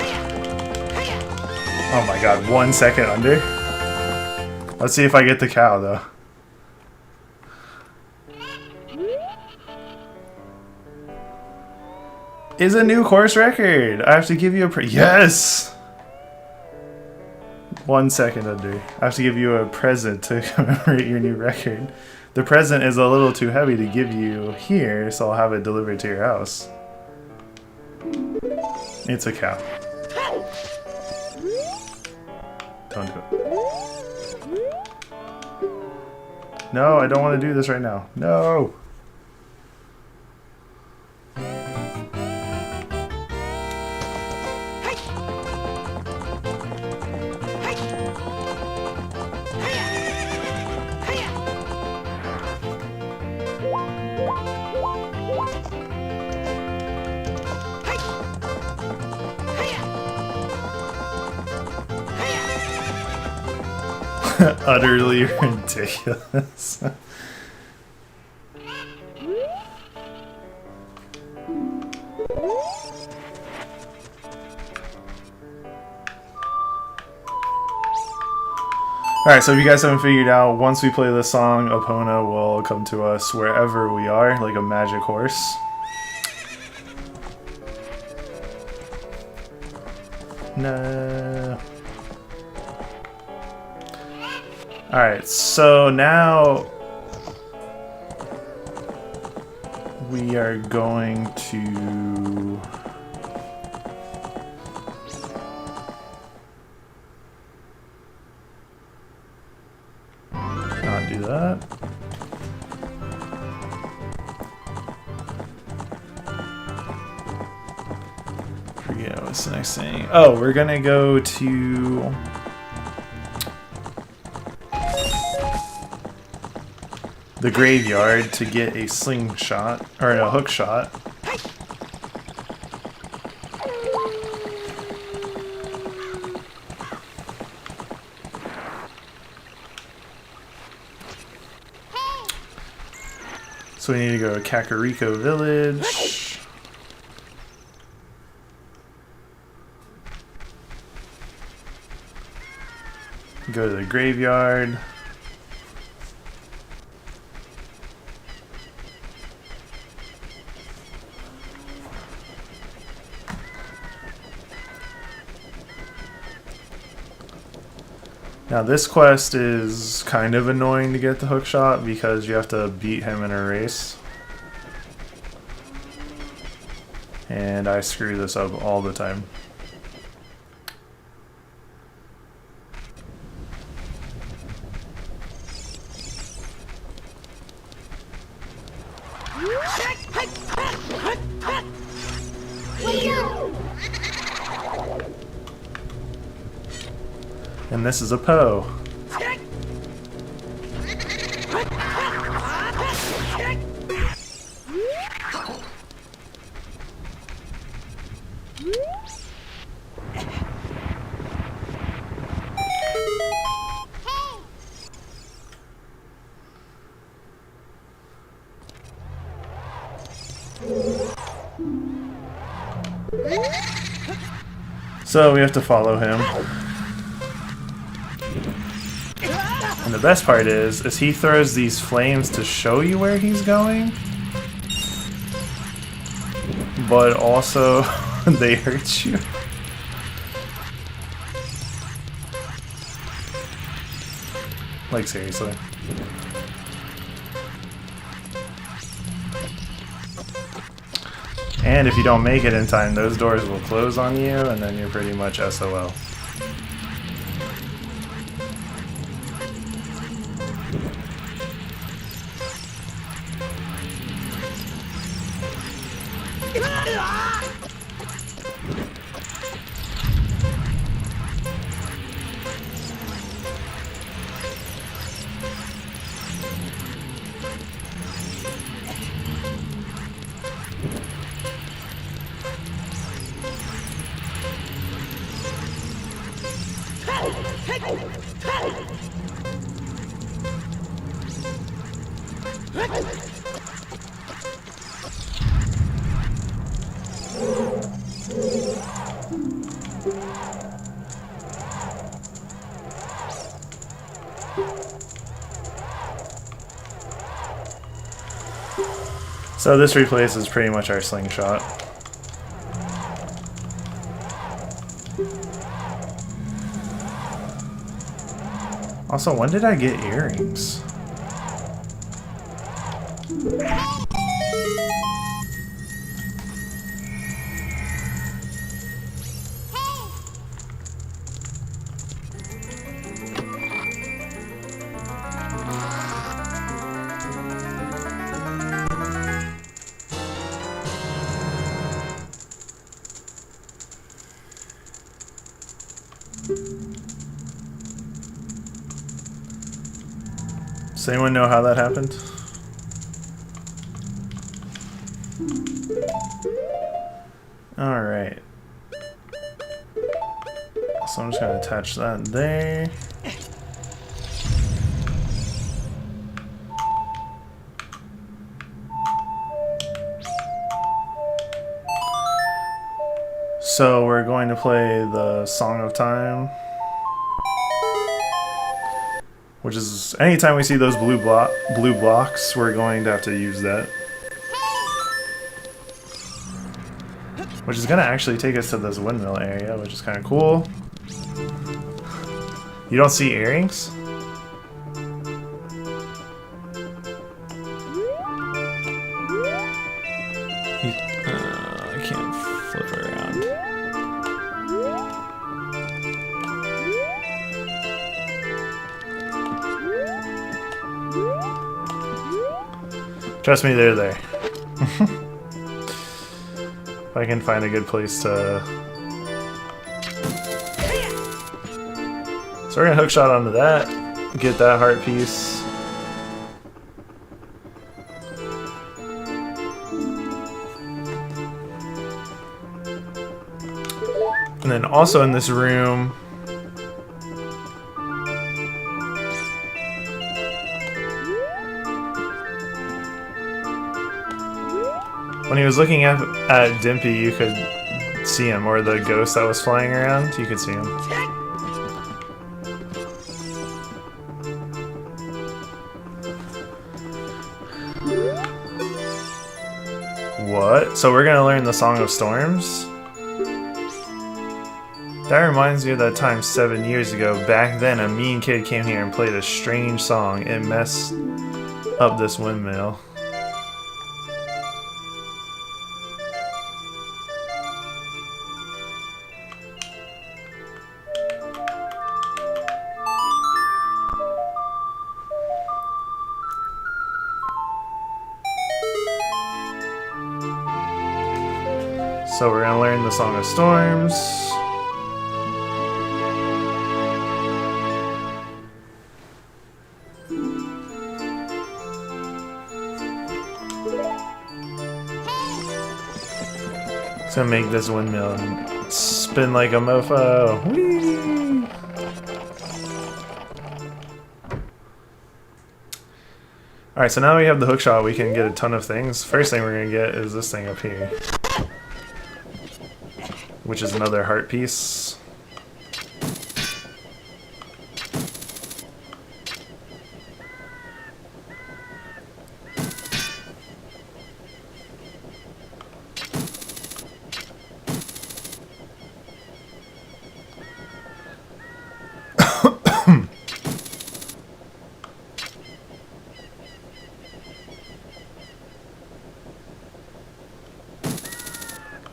Oh my god, 1 second under. Let's see if I get the cow, though. Is a new course record. I have to give you a yes! 1 second under. I have to give you a present to commemorate your new record. The present is a little too heavy to give you here, so I'll have it delivered to your house. It's a cow. Don't do it. No, I don't want to do this right now. No! Utterly ridiculous. Alright, so if you guys haven't figured out, once we play this song, Epona will come to us wherever we are, like a magic horse. No. Alright, so now we are going to not do that. Forget what's the next thing. Oh, we're gonna go to the graveyard to get a slingshot, or a hook shot. So we need to go to Kakariko Village. Go to the graveyard. Now this quest is kind of annoying to get the hookshot because you have to beat him in a race. And I screw this up all the time. And this is a Poe. So we have to follow him. And the best part is he throws these flames to show you where he's going, but also they hurt you. Like, seriously. And if you don't make it in time, those doors will close on you, and then you're pretty much SOL. So this replaces pretty much our slingshot. Also, when did I get earrings? Does anyone know how that happened? Alright. So I'm just going to attach that there. So we're going to play the Song of Time. Which is, anytime we see those blue blocks, we're going to have to use that. Which is going to actually take us to this windmill area, which is kind of cool. You don't see earrings? I can't flip around. Trust me, they're there. If I can find a good place to... So we're gonna hookshot onto that, get that heart piece. And then also in this room, when he was looking at Dimpy, you could see him, or the ghost that was flying around, you could see him. What? So we're gonna learn the Song of Storms? That reminds me of that time 7 years ago. Back then, a mean kid came here and played a strange song. It messed up this windmill. So we're gonna learn the Song of Storms. It's gonna make this windmill spin like a mofo. Whee! Alright, so now we have the hookshot, we can get a ton of things. First thing we're gonna get is this thing up here. which is another heart piece.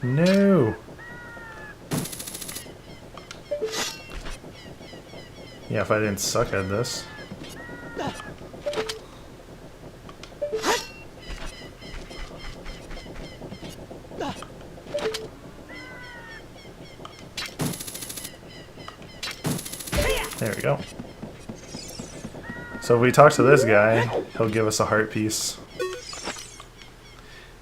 No. Yeah, if I didn't suck at this. There we go. So if we talk to this guy, he'll give us a heart piece.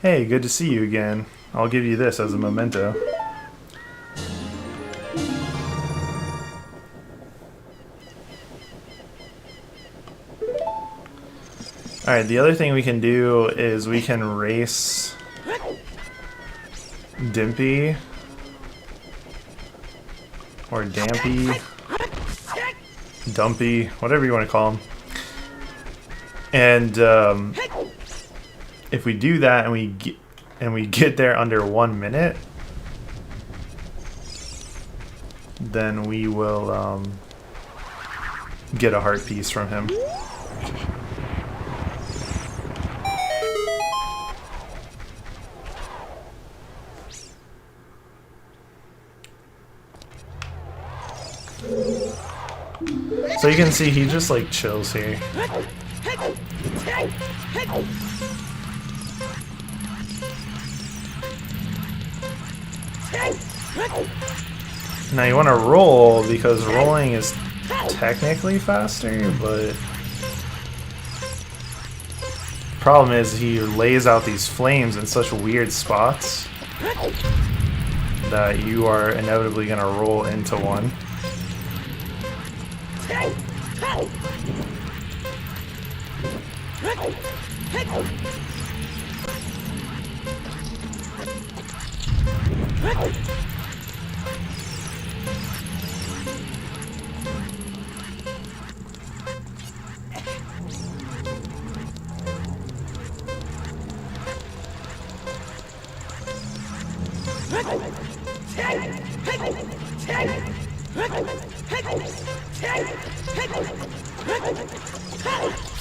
Hey, good to see you again. I'll give you this as a memento. Alright, the other thing we can do is we can race Dimpy or Dampy, Dumpy, whatever you want to call him. And if we do that and we get there under 1 minute, then we will get a heart piece from him. So you can see he just like chills here. Now you want to roll because rolling is technically faster, but problem is he lays out these flames in such weird spots that you are inevitably going to roll into one.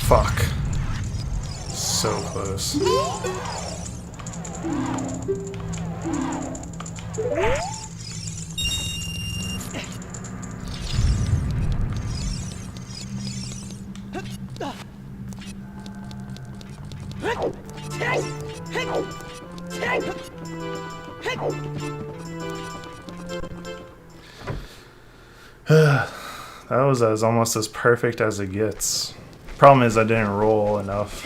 Fuck. So close. That was almost as perfect as it gets. Problem is I didn't roll enough.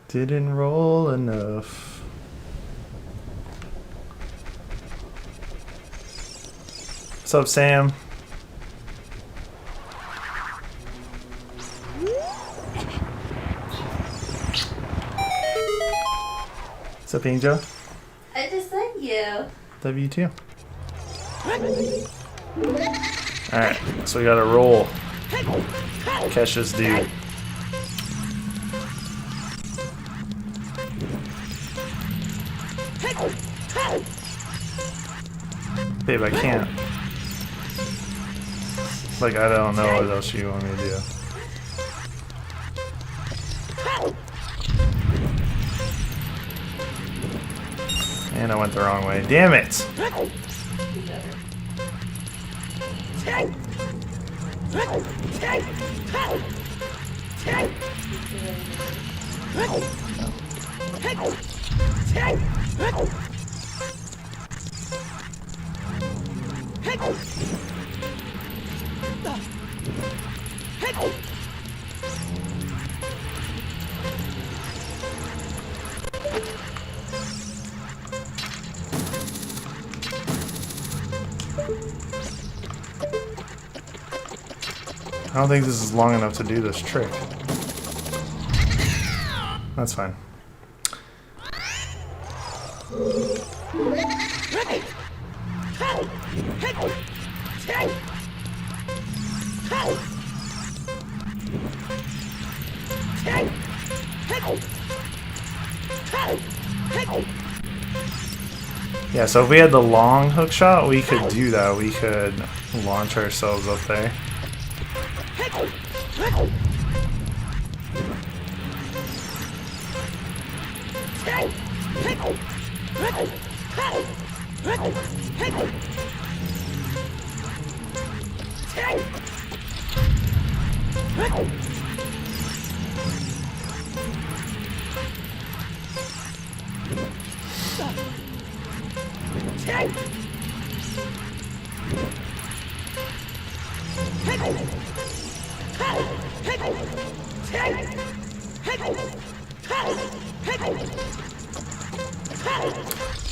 Didn't roll enough. What's up, Sam? What's up, Angel? I just said you. Love you too. Alright, so we gotta roll. Catch this dude. Babe, I can't. Like, I don't know what else you want me to do. And I went the wrong way. Damn it! I don't think this is long enough to do this trick. That's fine. Yeah, so if we had the long hook shot, we could do that. We could launch ourselves up there.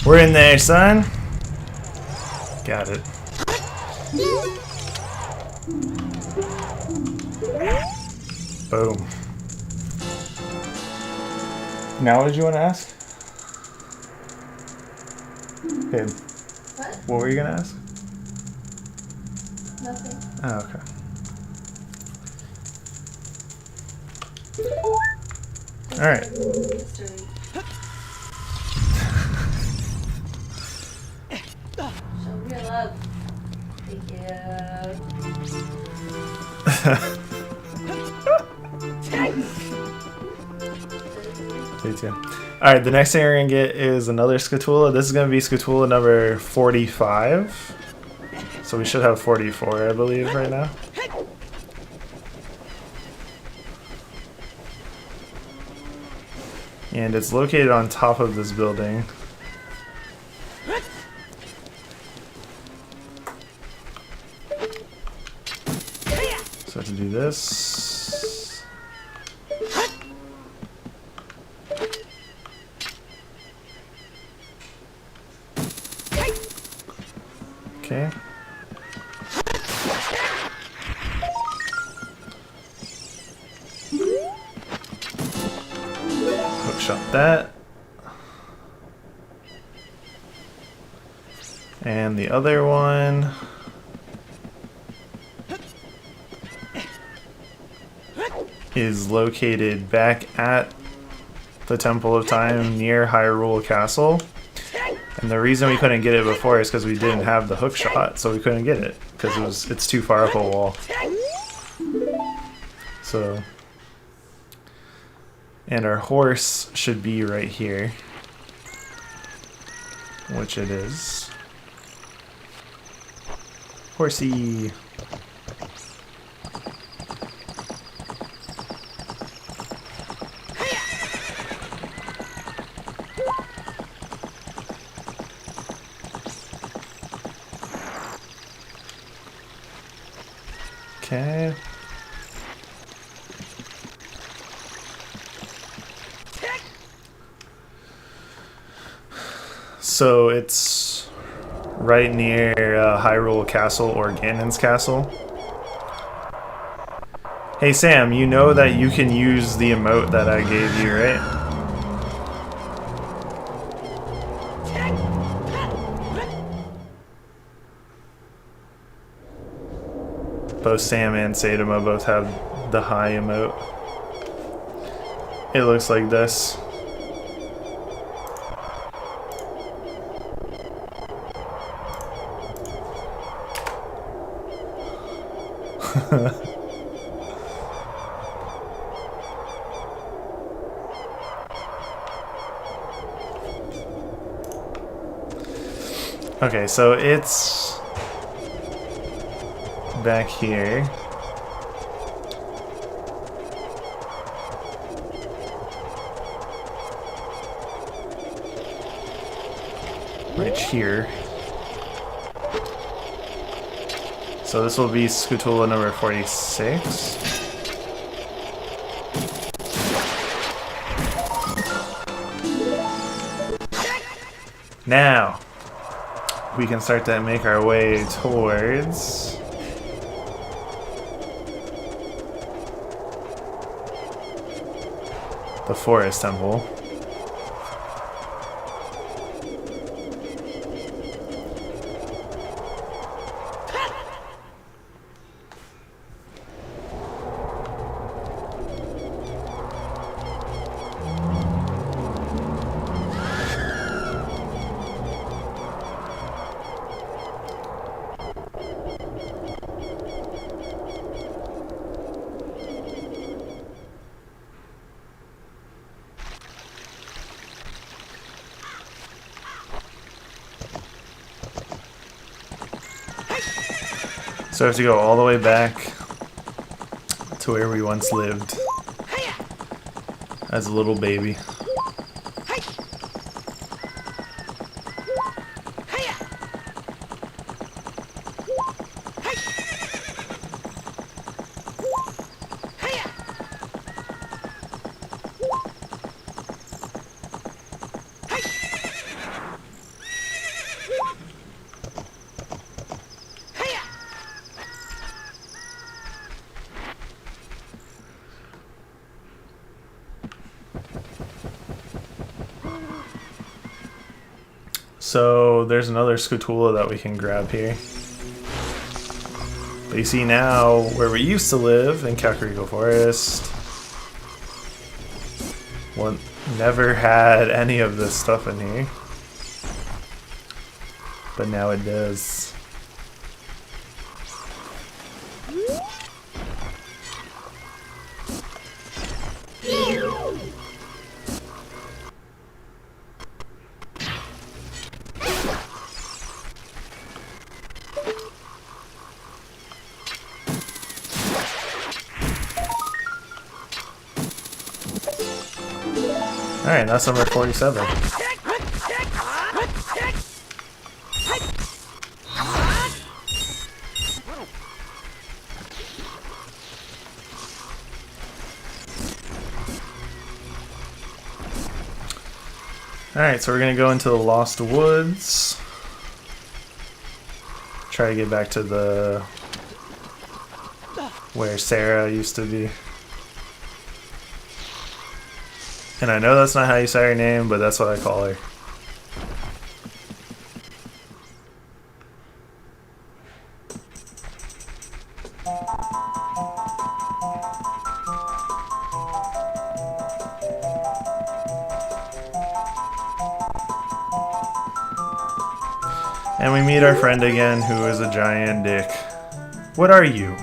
We're in there, son. Got it. Boom. Now, what did you want to ask? Okay. What were you gonna ask? Nothing. Oh, okay. All right. Show real love. Thank you. Me too. Alright, the next thing we're gonna get is another Scatula. This is gonna be Scatula number 45. So we should have 44, I believe, right now. And it's located on top of this building. So I have to do this. Okay. Hook shot that. And the other one. Is located back at the Temple of Time near Hyrule Castle. And the reason we couldn't get it before is because we didn't have the hook shot, so we couldn't get it because it's too far up a wall. So, and our horse should be right here, which it is. Horsey. Okay. So it's right near Hyrule Castle or Ganon's Castle. Hey Sam, you know that you can use the emote that I gave you, right? Both Sam and Sadama both have the high emote. It looks like this. Okay, so it's back here. Right here. So this will be Scatula number 46. Now we can start to make our way towards the forest temple. So I have to go all the way back to where we once lived as a little baby. So there's another Scutula that we can grab here. But you see now where we used to live in Kakariko Forest, well, never had any of this stuff in here. But now it does. Alright, that's number 47. Alright, so we're gonna go into the Lost Woods. Try to get back to the... where Sarah used to be. And I know that's not how you say her name, but that's what I call her. And we meet our friend again, who is a giant dick. What are you?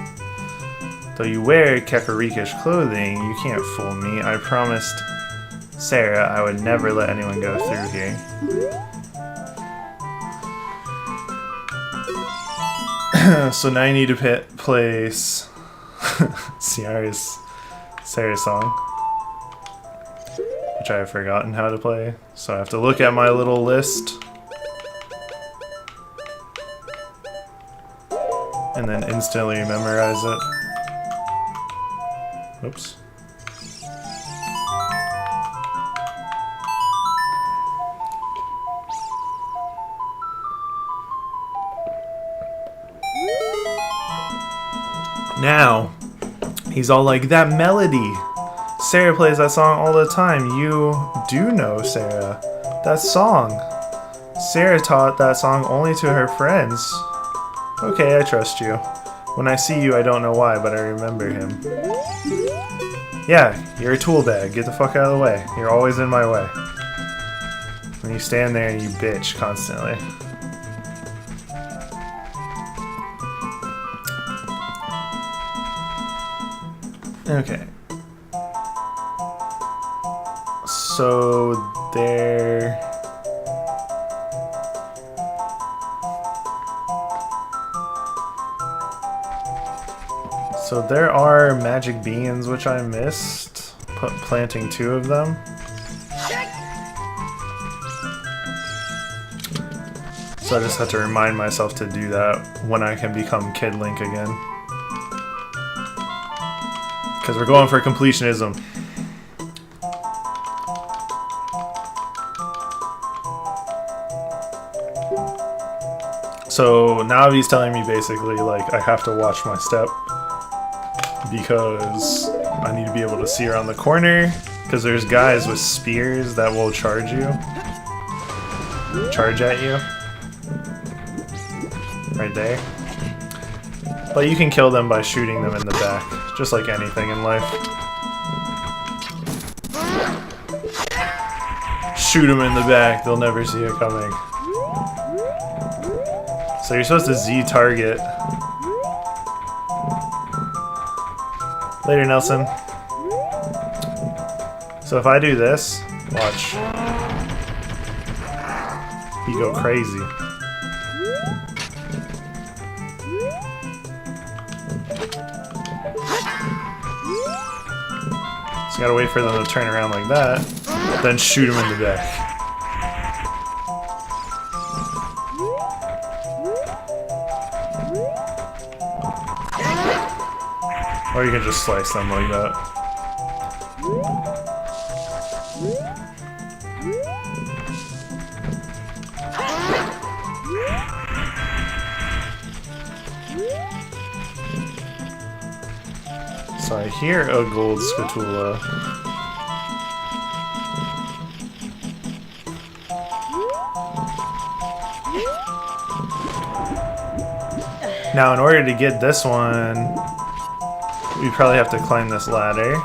Though you wear Kakariko-ish clothing, you can't fool me. I promised Sarah I would never let anyone go through here. So now you need to place Sarah's song, which I have forgotten how to play. So I have to look at my little list and then instantly memorize it. Oops. Now, he's all like, that melody! Sarah plays that song all the time. You do know Sarah. That song. Sarah taught that song only to her friends. Okay, I trust you. When I see you, I don't know why, but I remember him. Yeah, you're a tool bag. Get the fuck out of the way. You're always in my way. When you stand there and you bitch constantly. Okay. So there... So there are magic beans which I missed, planting 2 of them. So I just have to remind myself to do that when I can become Kid Link again. Because we're going for completionism. So now he's telling me basically like I have to watch my step because I need to be able to see around the corner Because there's guys with spears that will charge you. Charge at you. Right there. But you can kill them by shooting them in the back. Just like anything in life. Shoot them in the back, they'll never see it coming. So you're supposed to Z target. Later, Nelson. So if I do this, watch. You go crazy. So you gotta wait for them to turn around like that, then shoot them in the back. Or you can just slice them like that. So I hear a gold spatula. Now in order to get this one, we probably have to climb this ladder.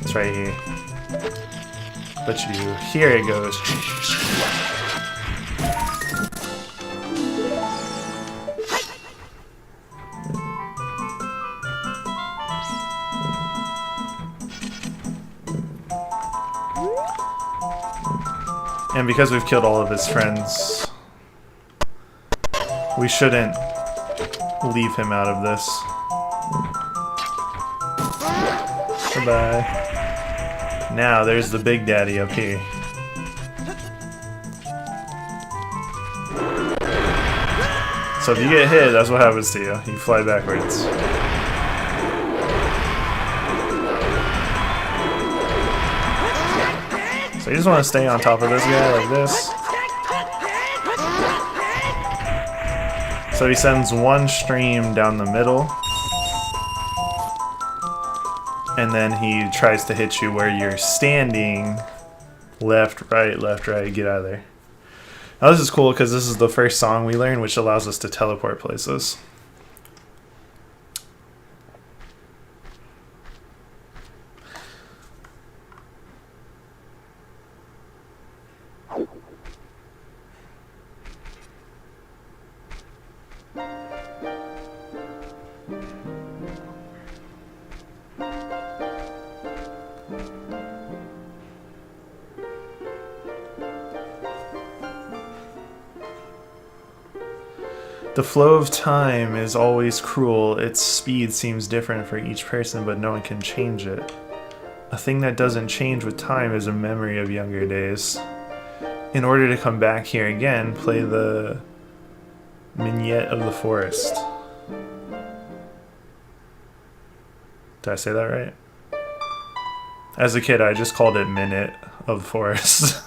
It's right here. But you, here it goes. And because we've killed all of his friends, we shouldn't leave him out of this. Goodbye. Now there's the big daddy up here. So if you get hit, that's what happens to you. You fly backwards. So you just want to stay on top of this guy like this. So he sends one stream down the middle. And then he tries to hit you where you're standing. Left, right, get out of there. Now this is cool because this is the first song we learn, which allows us to teleport places. The flow of time is always cruel. Its speed seems different for each person, but no one can change it. A thing that doesn't change with time is a memory of younger days. In order to come back here again, play the Minette of the Forest. Did I say that right? As a kid, I just called it Minute of the Forest.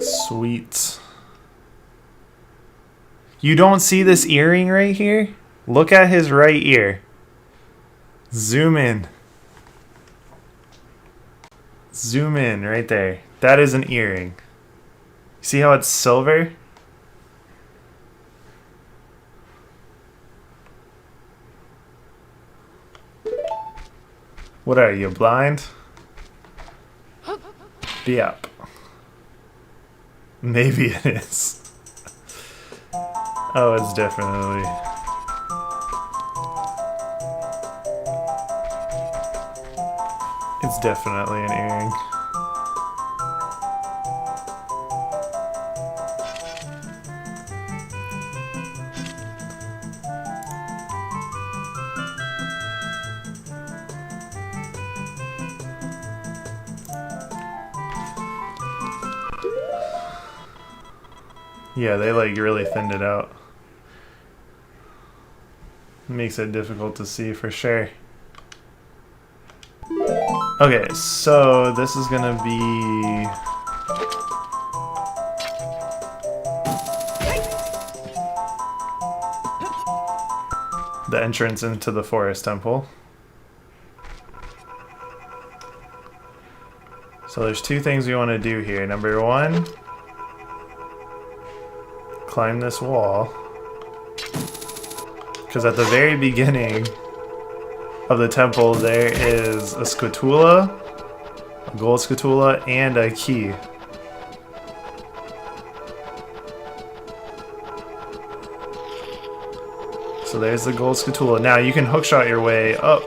Sweet. You don't see this earring right here? Look at his right ear. Zoom in. Zoom in right there. That is an earring. See how it's silver? What are you, blind? Yep. Maybe it is. Oh, it's definitely. It's definitely an earring. Yeah, they like really thinned it out. Makes it difficult to see for sure. Okay, so this is gonna be the entrance into the forest temple. So there's two things we want to do here. Number one, climb this wall. Because at the very beginning of the temple there is a scatula, a gold scatula, and a key. So there's the gold scatula. Now you can hookshot your way up,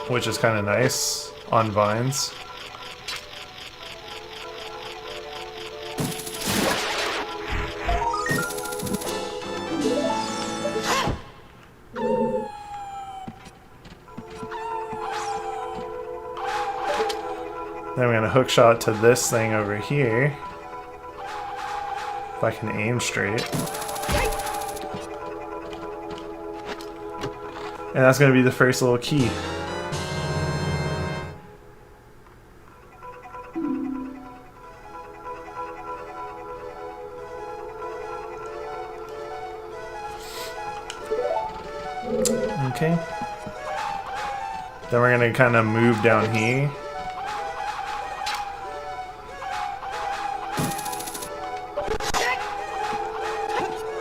which is kind of nice on vines. Then we're going to hookshot to this thing over here. If I can aim straight. And that's going to be the first little key. Okay. Then we're going to kind of move down here.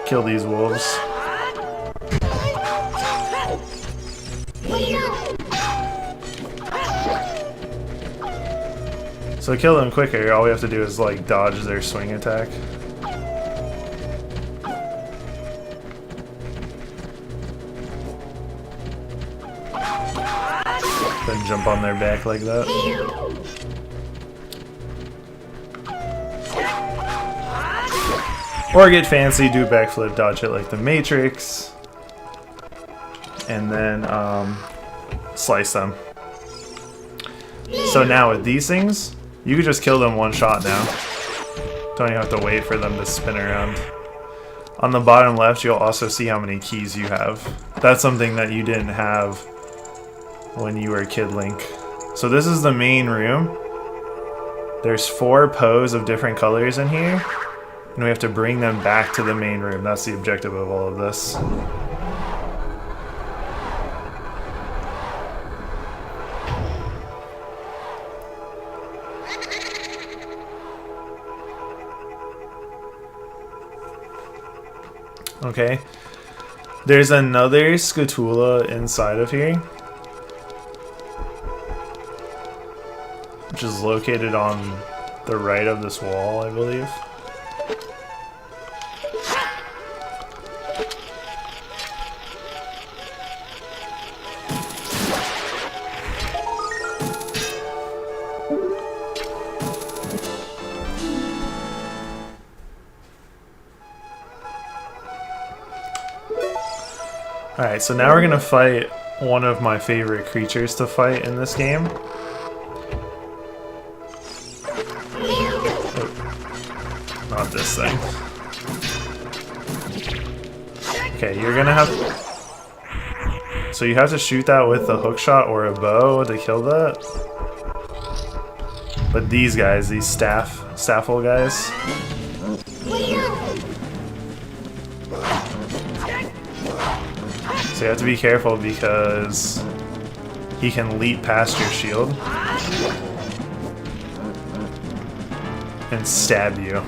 Kill these wolves. So to kill them quicker, all we have to do is like dodge their swing attack. Then jump on their back like that. Or get fancy, do a backflip, dodge it like the Matrix, and then slice them. So now with these things, you could just kill them one shot now. Don't even have to wait for them to spin around. On the bottom left, you'll also see how many keys you have. That's something that you didn't have when you were Kid Link. So this is the main room. There's 4 Poes of different colors in here. And we have to bring them back to the main room. That's the objective of all of this. Okay. There's another scatula inside of here, which is located on the right of this wall, I believe. Alright, so now we're gonna fight one of my favorite creatures to fight in this game. Oh, not this thing. Okay, you're gonna have... So you have to shoot that with a hookshot or a bow to kill that. But these guys, these staffel guys... So you have to be careful because he can leap past your shield and stab you.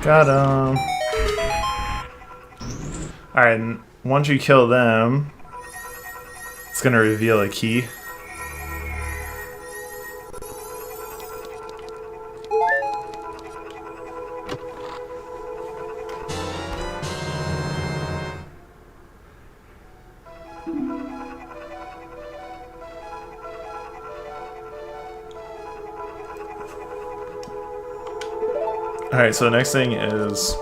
Got him. Alright, once you kill them, it's gonna reveal a key. Alright, so the next thing is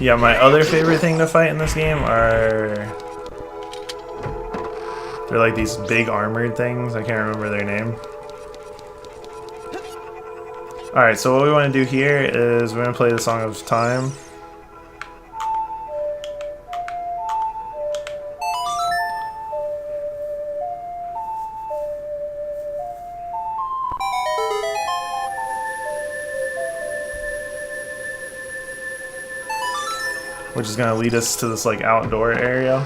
yeah, my other favorite thing to fight in this game are they're like these big armored things. I can't remember their name. Alright, so what we want to do here is we're going to play the Song of Time. Which is going to lead us to this like outdoor area.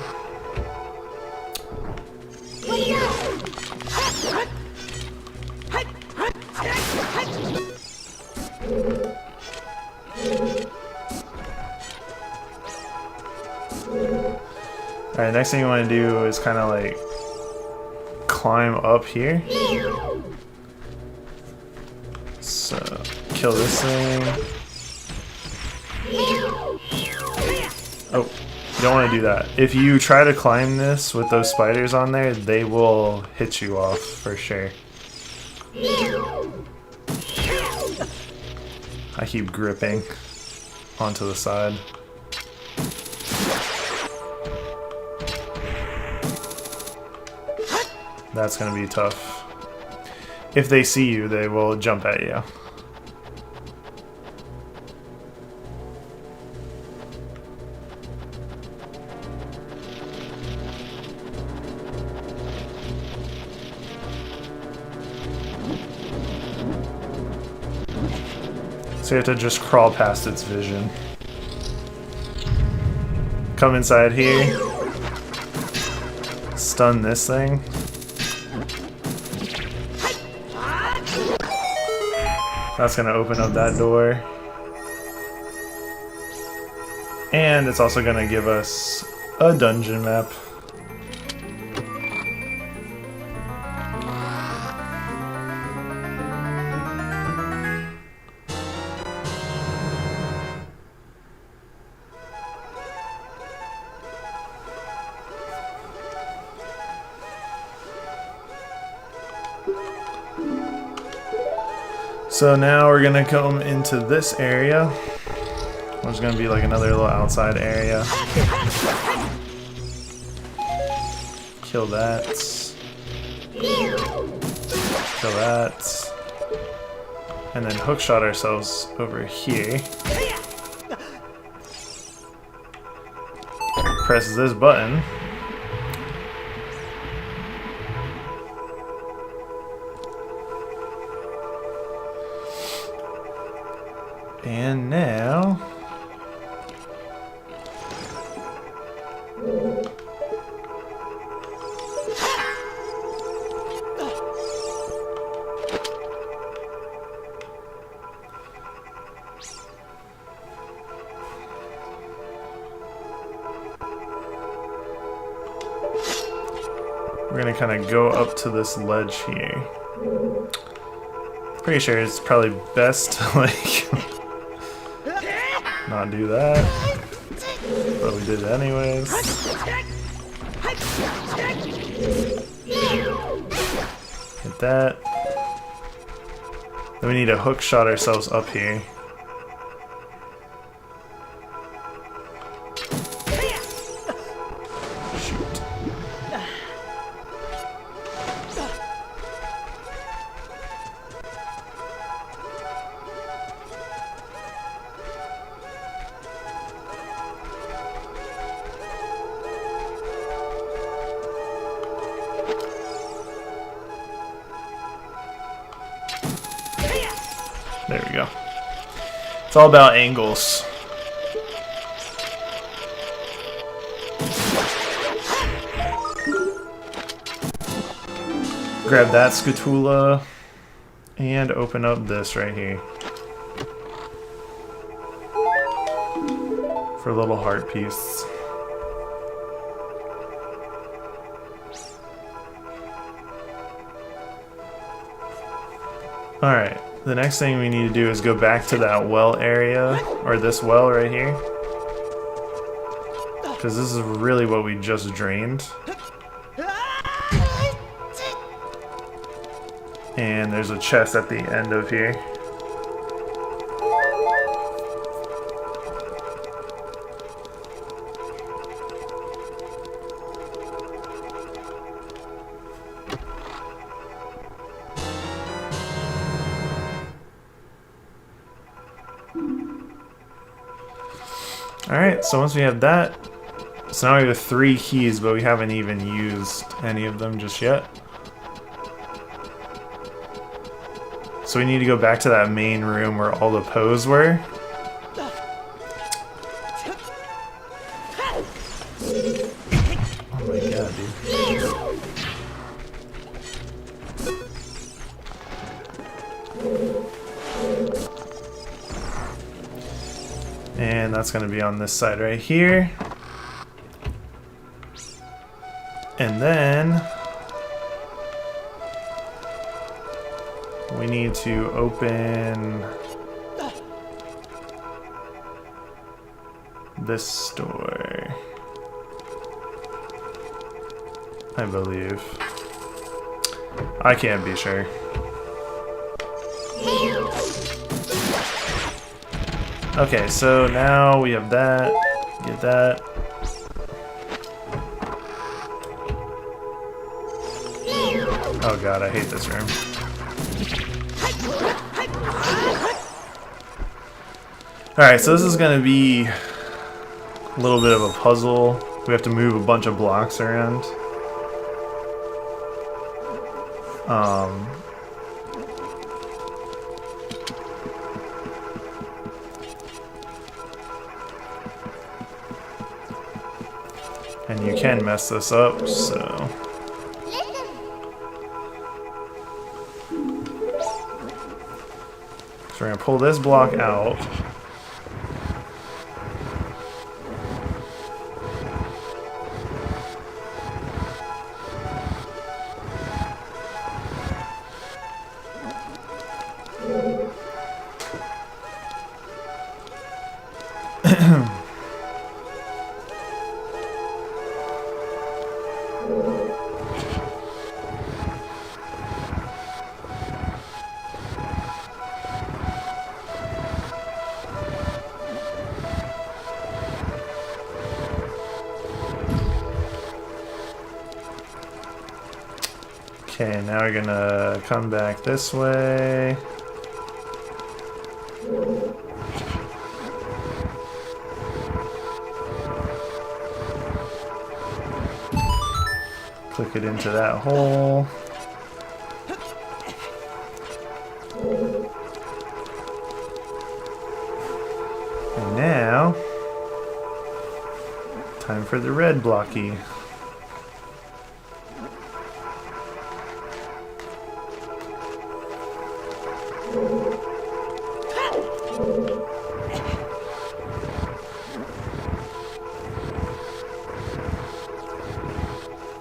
Alright, next thing you want to do is kind of like climb up here. So, kill this thing. Oh, you don't want to do that. If you try to climb this with those spiders on there, they will hit you off for sure. I keep gripping onto the side. That's gonna be tough. If they see you, they will jump at you. So you have to just crawl past its vision. Come inside here. Stun this thing. That's gonna open up that door. And it's also gonna give us a dungeon map. So now we're gonna come into this area. There's gonna be like another little outside area. Kill that. Kill that. And then hookshot ourselves over here. Press this button. And now we're gonna kind of go up to this ledge here. Pretty sure it's probably best to like not do that, but we did it anyways. Hit that. Then we need to hook shot ourselves up here. Shoot. There we go. It's all about angles. grab that scatula and open up this right here for a little heart piece. Alright, the next thing we need to do is go back to that well area, or this well right here. Because this is really what we just drained. And there's a chest at the end of here. Alright, so once we have that, so now we have 3 keys, but we haven't even used any of them just yet. So we need to go back to that main room where all the Poes were. Oh my god, dude. And that's going to be on this side right here. And then we need to open this door, I believe. I can't be sure. Okay, so now we have that. Get that. Oh god, I hate this room. Alright, so this is going to be a little bit of a puzzle. We have to move a bunch of blocks around. And you can mess this up, so... So we're going to pull this block out. Okay, now we're gonna come back this way. Click it into that hole. And now, time for the red blocky.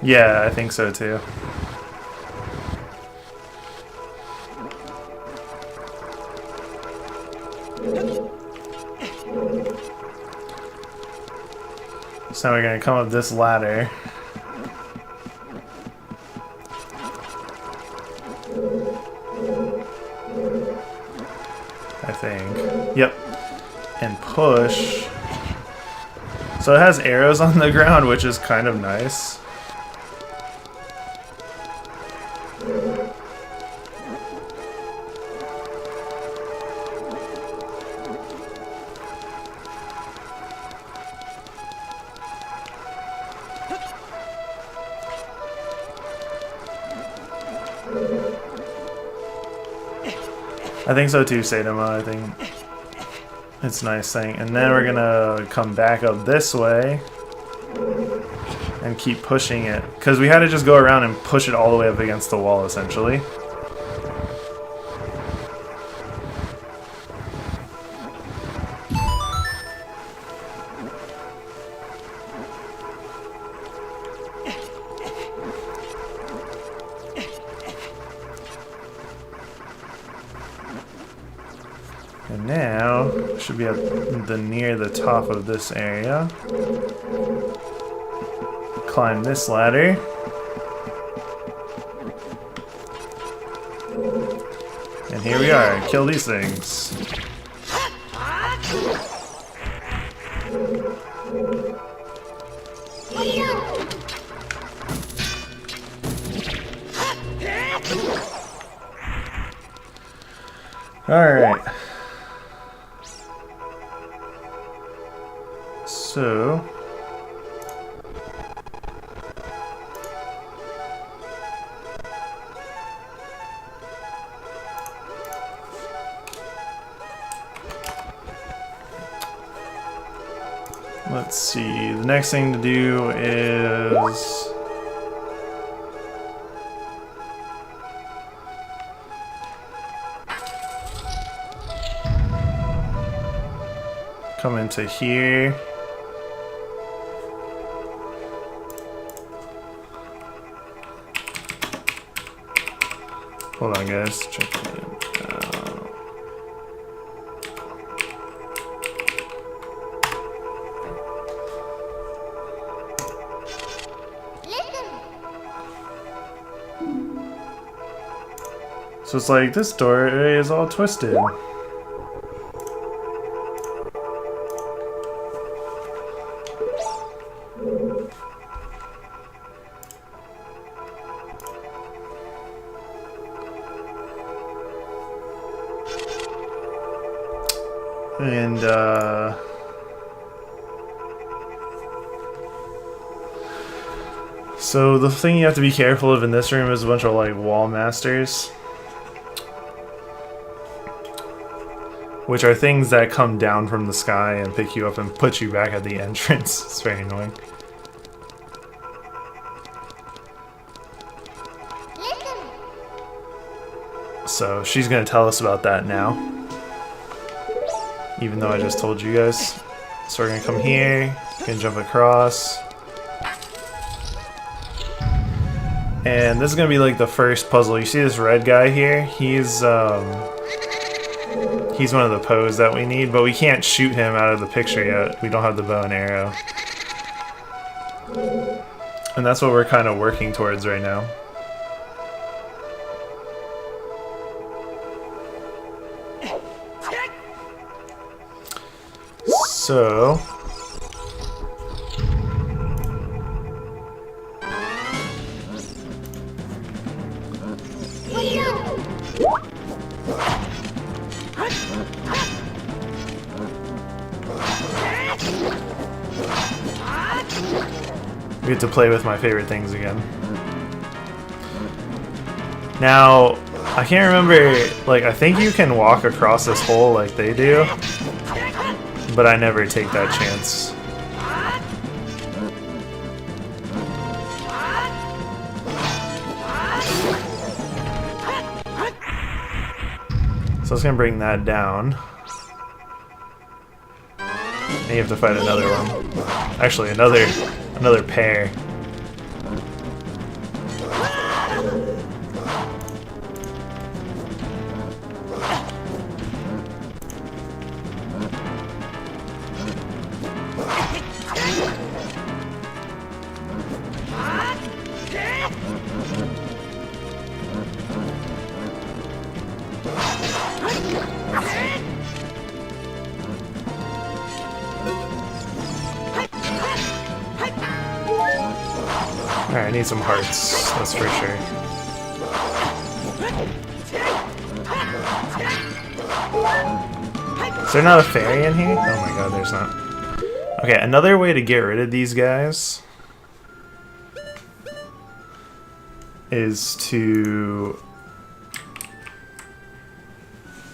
Yeah, I think so too. So now we're going to come up this ladder. I think. Yep. And push. So it has arrows on the ground, which is kind of nice. I think so too, Sadama. I think it's a nice thing. And then we're gonna come back up this way. and keep pushing it. Because we had to just go around and push it all the way up against the wall, essentially. And now, should be at near the top of this area. Climb this ladder. And here we are, kill these things. Alright. So... let's see, the next thing to do is... come into here. Hold on, guys. Check it out. So it's like this door is all twisted. And so the thing you have to be careful of in this room is a bunch of like wall masters, which are things that come down from the sky and pick you up and put you back at the entrance. It's very annoying. So she's gonna tell us about that now, even though I just told you guys. So we're gonna come here, gonna jump across. And this is gonna be like the first puzzle. You see this red guy here? He's one of the Poes that we need, but we can't shoot him out of the picture yet. We don't have the bow and arrow. And that's what we're kind of working towards right now. So... we get to play with my favorite things again. Now, I can't remember, like, I think you can walk across this hole like they do, but I never take that chance. So I was gonna bring that down. And you have to fight another one. Actually, another pair. Alright, I need some hearts, that's for sure. Is there not a fairy in here? Oh my god, there's not. Okay, another way to get rid of these guys is to...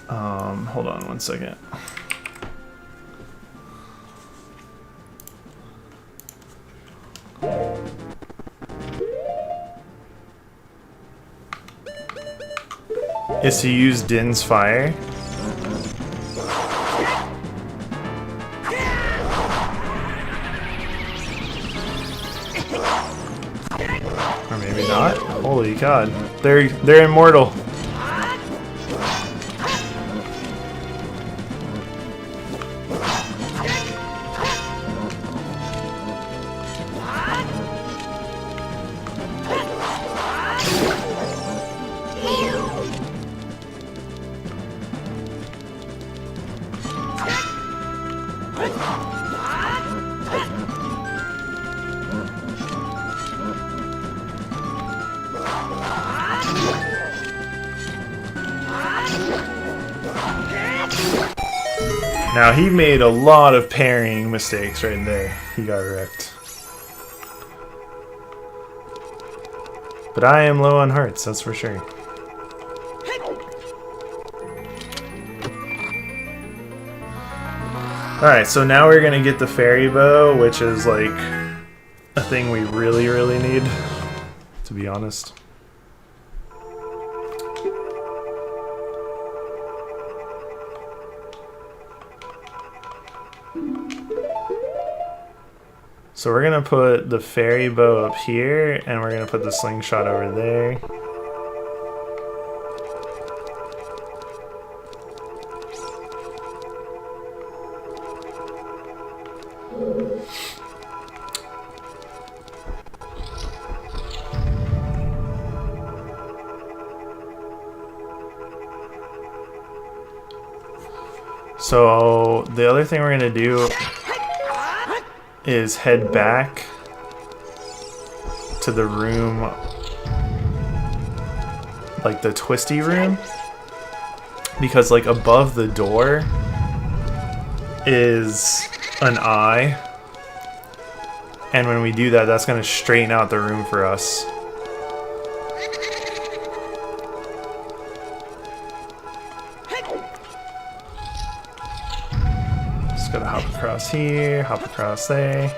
hold on one second. is to use Din's fire. Or maybe not. Holy God. They're immortal. Now he made a lot of parrying mistakes right there. He got wrecked. But I am low on hearts, that's for sure. Alright, so now we're gonna get the fairy bow, which is like a thing we really, really need, to be honest. So we're gonna put the fairy bow up here, and we're gonna put the slingshot over there. So the other thing we're gonna do is head back to the room, like the twisty room, because like above the door is an eye, and when we do that, that's going to straighten out the room for us. Just gotta hop across here, hop across there.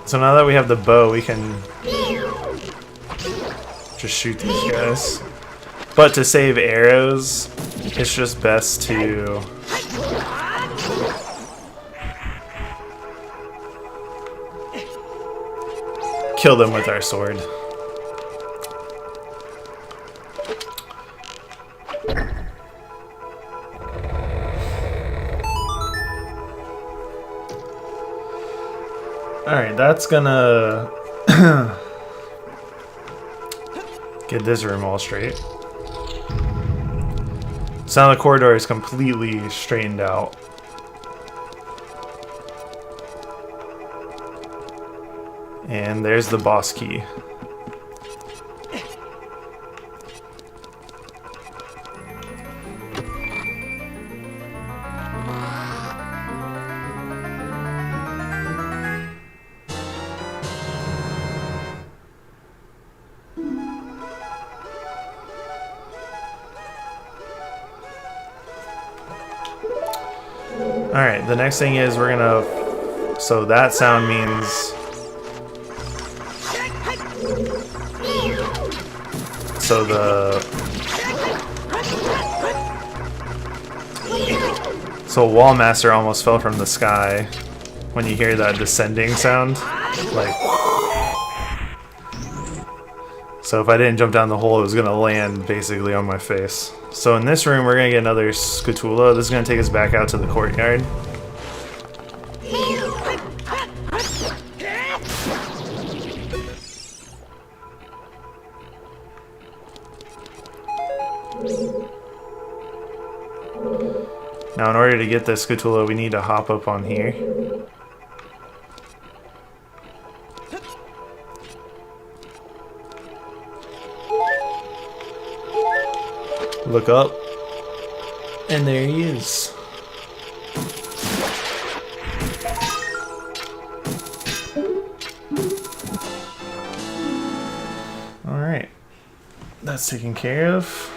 So now that we have the bow, we can just shoot these guys. But to save arrows, it's just best to kill them with our sword. Alright, that's gonna get this room all straight. So now the corridor is completely straightened out. And there's the boss key. Alright, the next thing is we're gonna... So that sound means... So So Wallmaster almost fell from the sky when you hear that descending sound. Like... So if I didn't jump down the hole, it was gonna land basically on my face. So in this room, we're gonna get another Scutula. This is gonna take us back out to the courtyard. Now in order to get this Scutula, we need to hop up on here. Look up, and there he is. Alright, that's taken care of.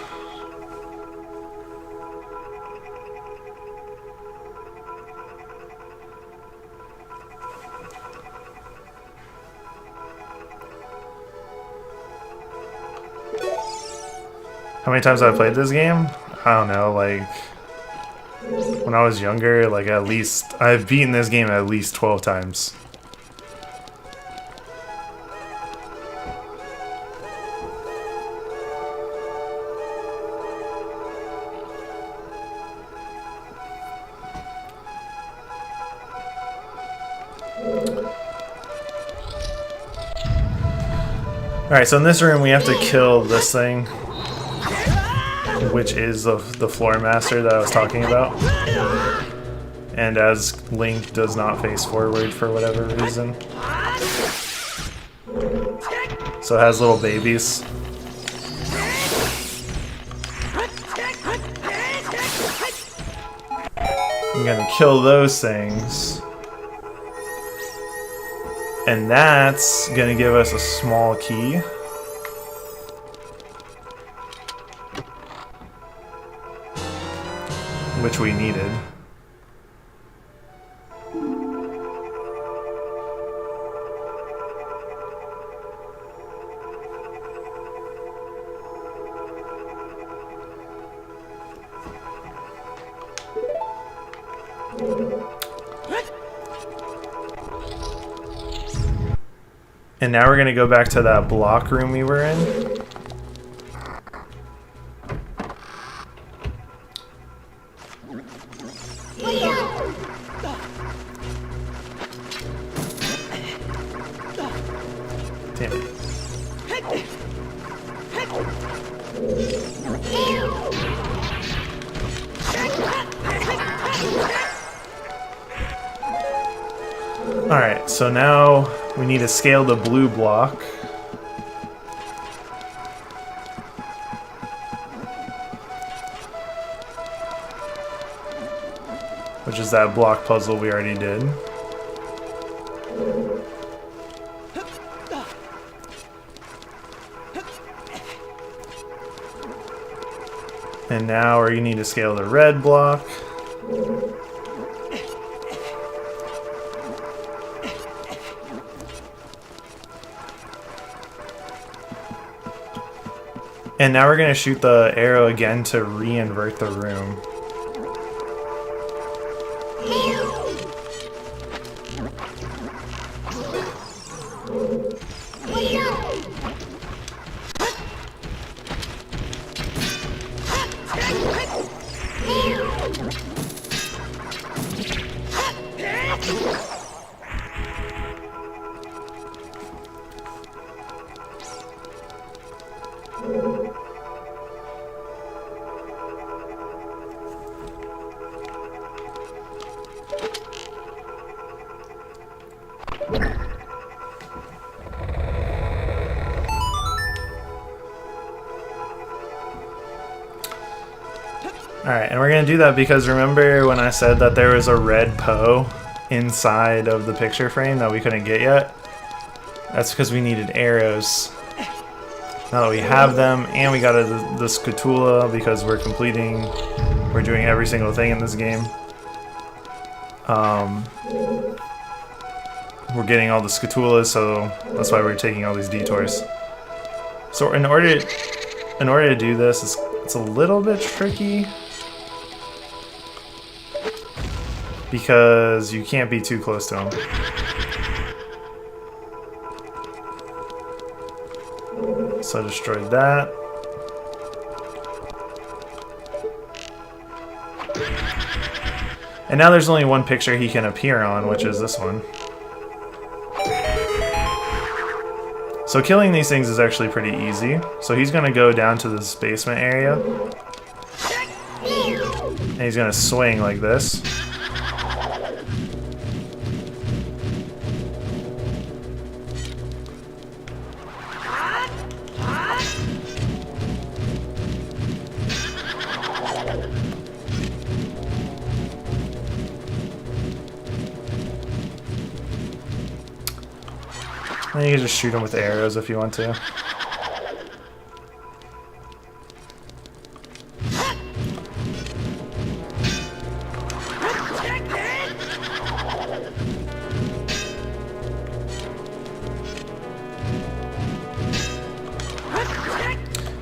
How many times have I played this game? I don't know, like when I was younger, like at least I've beaten this game at least 12 times. Alright, so in this room we have to kill this thing, which is the floor master that I was talking about. And as Link does not face forward for whatever reason. So it has little babies. I'm gonna kill those things. And that's gonna give us a small key. Which we needed. And now we're gonna go back to that block room we were in. Damn it. Alright, so now we need to scale the blue block. Which is that block puzzle we already did. And now we need to scale the red block. And now we're going to shoot the arrow again to re-invert the room. Alright, and we're going to do that because remember when I said that there was a red Poe inside of the picture frame that we couldn't get yet? That's because we needed arrows. Now that we have them, and we got the Scatula because we're doing every single thing in this game. We're getting all the Scatulas, so that's why we're taking all these detours. So in order to do this, it's a little bit tricky. Because you can't be too close to him. So I destroyed that. And now there's only one picture he can appear on, which is this one. So killing these things is actually pretty easy. So he's going to go down to this basement area. And he's going to swing like this. And you can just shoot him with arrows if you want to.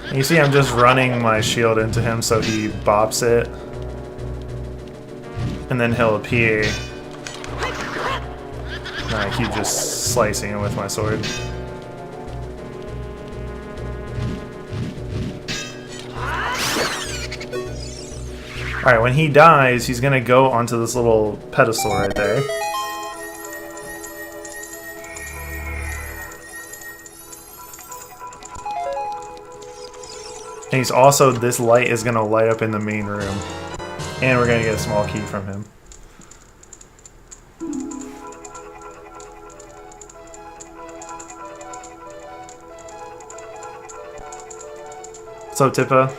And you see I'm just running my shield into him so he bops it. And then he'll appear. And I keep just slicing him with my sword. Alright, when he dies, he's gonna go onto this little pedestal right there. And he's also, this light is gonna light up in the main room. And we're gonna get a small key from him. What's up, Tippa?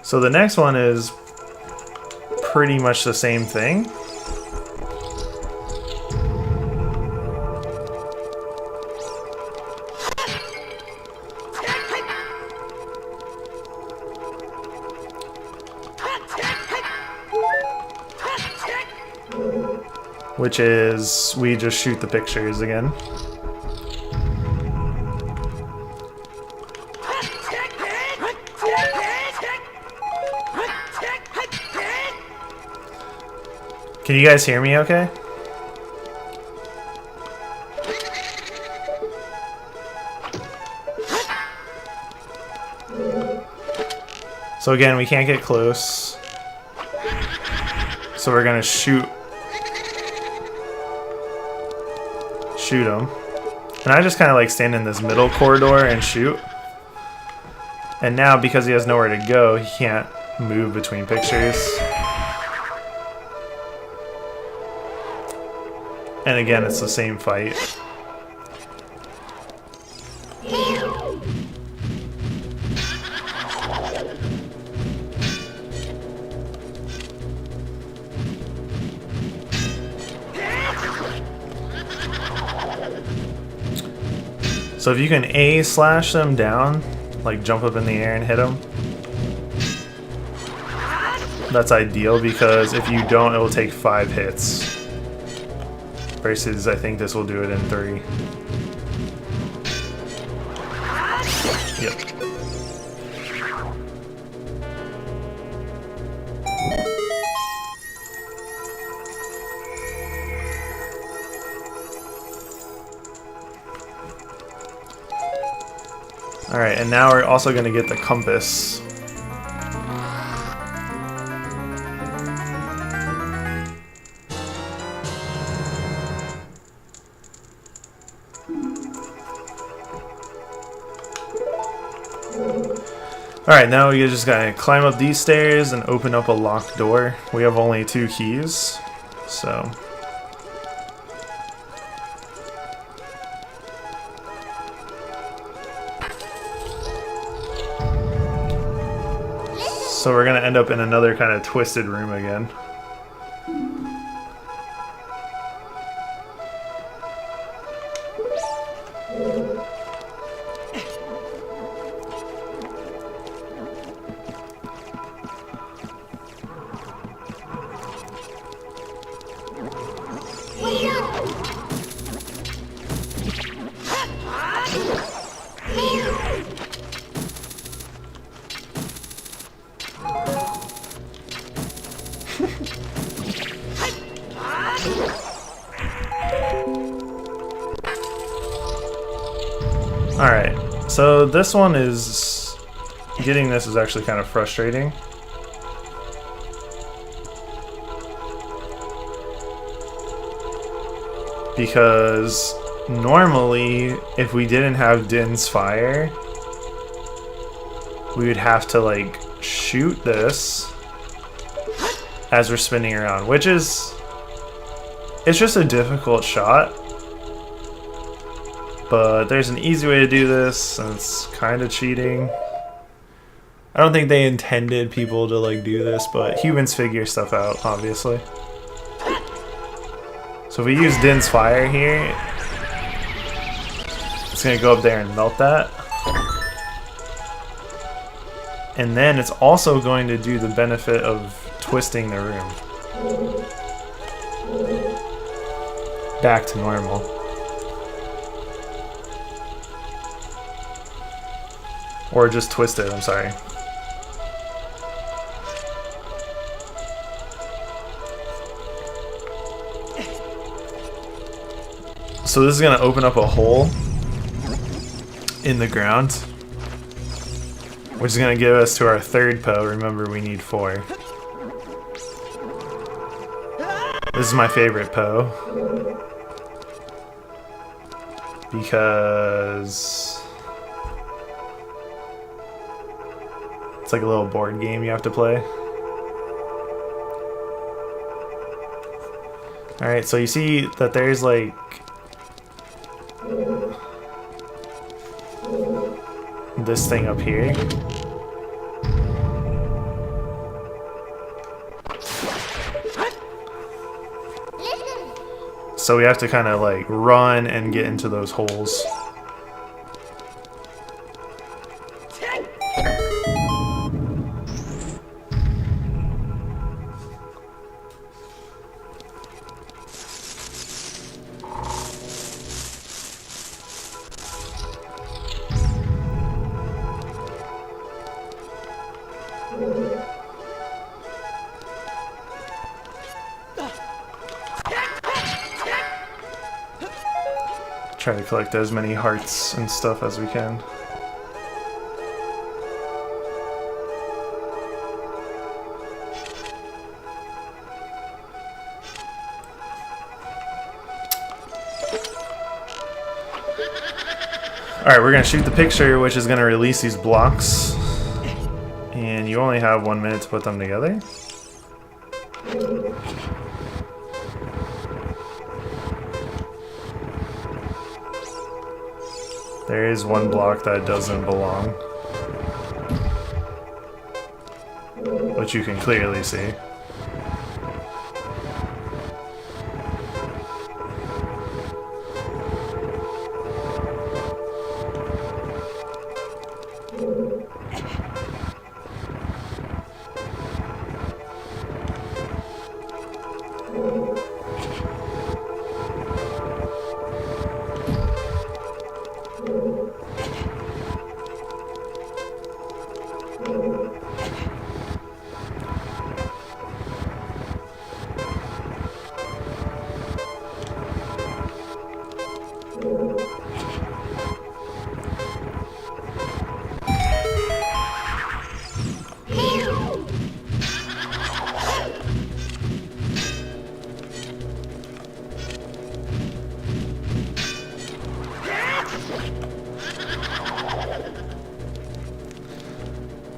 So the next one is pretty much the same thing. Which is, we just shoot the pictures again. Can you guys hear me okay? So again, we can't get close. So we're gonna shoot him. And I just kind of like stand in this middle corridor and shoot. And now, because he has nowhere to go, he can't move between pictures. And again, it's the same fight. So if you can A slash them down, like jump up in the air and hit them, that's ideal, because if you don't, it will take 5 hits. Versus, I think this will do it in 3. Yep. Alright, and now we're also going to get the compass. Alright, now we just gotta climb up these stairs and open up a locked door. We have only 2 keys, so... So we're gonna end up in another kind of twisted room again. Alright, so this one is... Getting this is actually kind of frustrating. Because normally, if we didn't have Din's fire, we would have to like shoot this as we're spinning around, which is... It's just a difficult shot. But there's an easy way to do this, and it's kind of cheating. I don't think they intended people to like do this, but humans figure stuff out, obviously. So if we use Din's fire here, it's gonna go up there and melt that. And then it's also going to do the benefit of twisting the room. back to normal. Or just twist it, I'm sorry. So this is going to open up a hole in the ground, which is going to give us to our third Poe. Remember, we need 4. This is my favorite Poe, because it's like a little board game you have to play. Alright, so you see that there's like this thing up here. So we have to kind of like run and get into those holes. Try to collect as many hearts and stuff as we can. Alright, we're going to shoot the picture, which is going to release these blocks. And you only have 1 minute to put them together. There is one block that doesn't belong, which you can clearly see.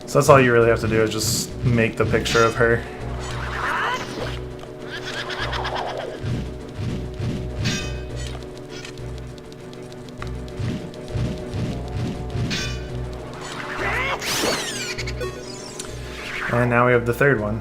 So that's all you really have to do, is just make the picture of her. And now we have the third one.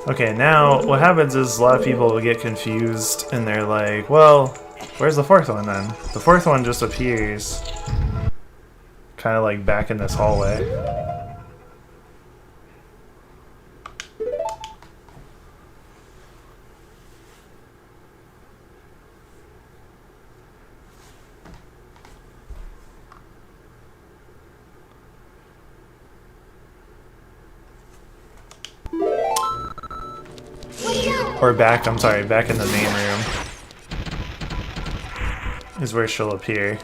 Okay, now what happens is a lot of people will get confused and they're like, well, where's the fourth one then? The fourth one just appears kind of like back in this hallway. Or back, I'm sorry, back in the main room is where she'll appear.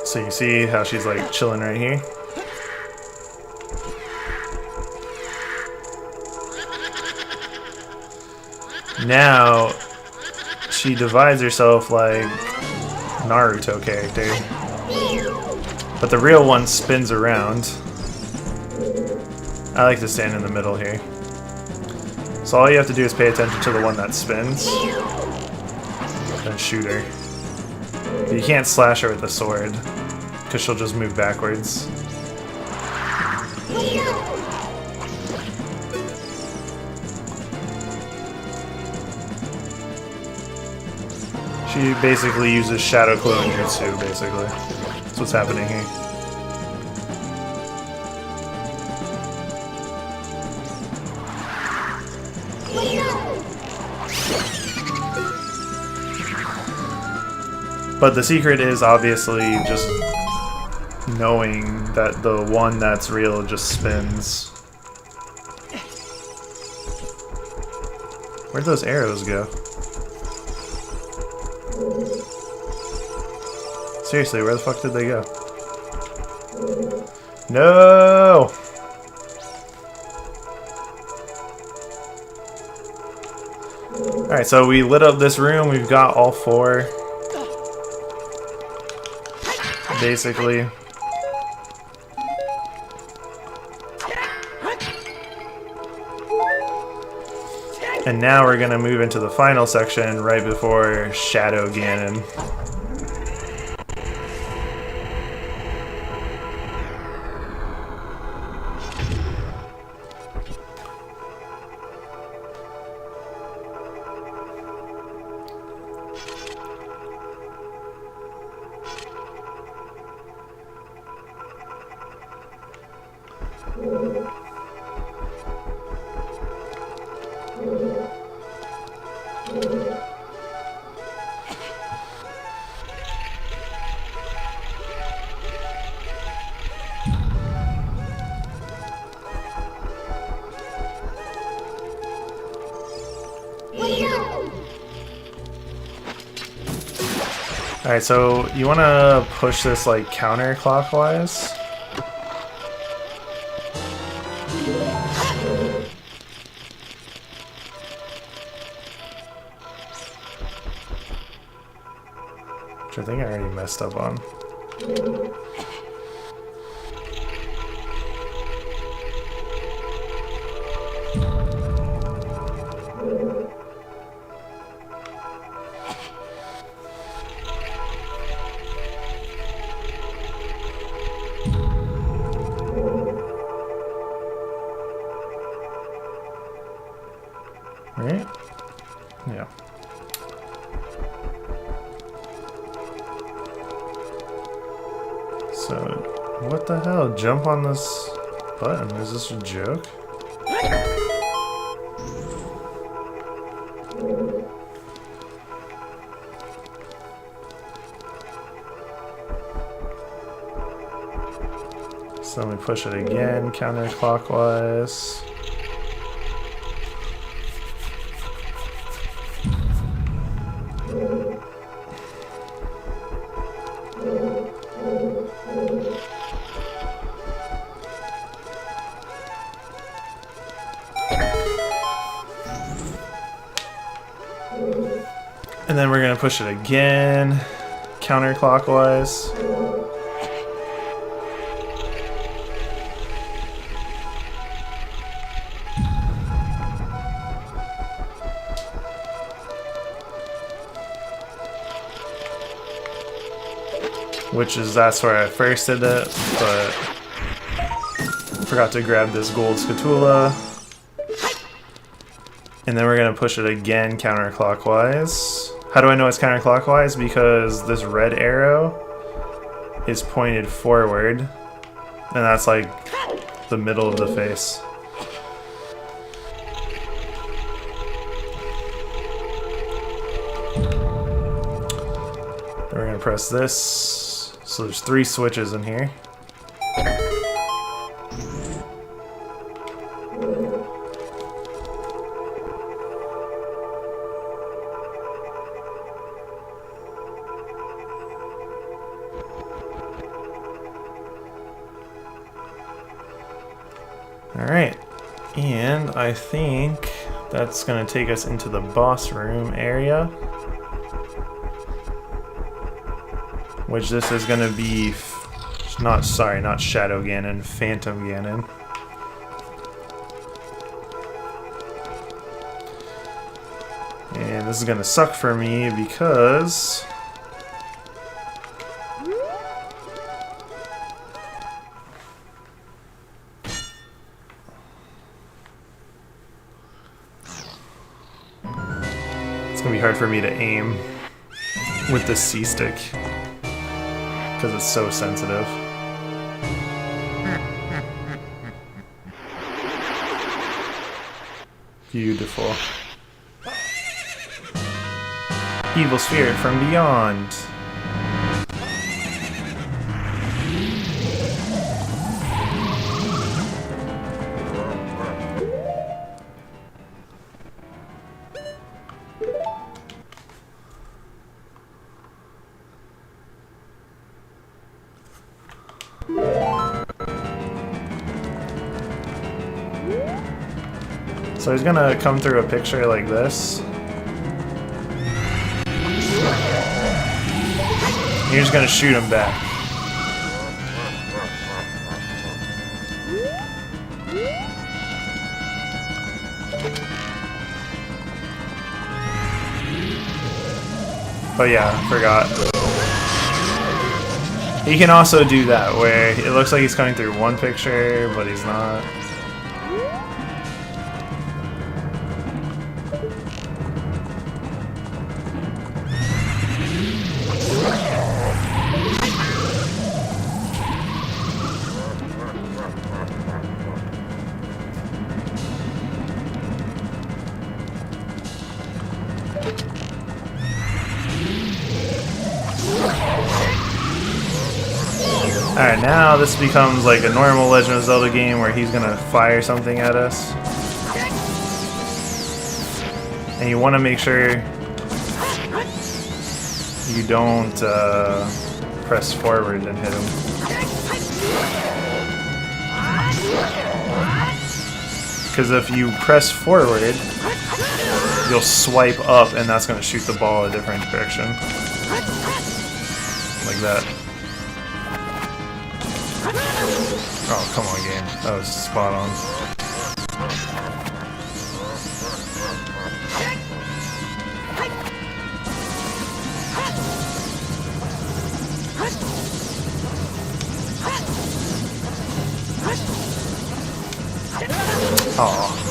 So you see how she's like chilling right here? Now she divides herself like Naruto character. But the real one spins around. I like to stand in the middle here. So all you have to do is pay attention to the one that spins. Then shoot her. But you can't slash her with a sword, because she'll just move backwards. She basically uses Shadow Clone Jutsu, basically. That's what's happening here. But the secret is obviously just knowing that the one that's real just spins. Where'd those arrows go? Seriously, where the fuck did they go? No! Alright, so we lit up this room. We've got all four. Basically. And now we're gonna move into the final section right before Shadow Ganon. Alright, so you want to push this like counterclockwise. Which I think I already messed up on. Right? Yeah. So, what the hell? Jump on this button. Is this a joke? So let me push it again, counterclockwise. And then we're going to push it again, counterclockwise. That's where I first did it, but forgot to grab this gold scatula. And then we're going to push it again counterclockwise. How do I know it's counterclockwise? Because this red arrow is pointed forward, and that's like the middle of the face. Then we're going to press this. So there's 3 switches in here. Alright, and I think that's going to take us into the boss room area. Which this is going to be, not Shadow Ganon, Phantom Ganon. And this is going to suck for me because it's going to be hard for me to aim. with the C stick because it's so sensitive. Beautiful. Evil spirit from beyond. So he's gonna come through a picture like this. You're just gonna shoot him back. Oh yeah, forgot. He can also do that, where it looks like he's coming through one picture, but he's not. Alright, now this becomes like a normal Legend of Zelda game where he's gonna fire something at us. And you want to make sure you don't press forward and hit him. Because if you press forward, you'll swipe up and that's going to shoot the ball a different direction. Like that. Oh, come on, game. That was spot on. Oh.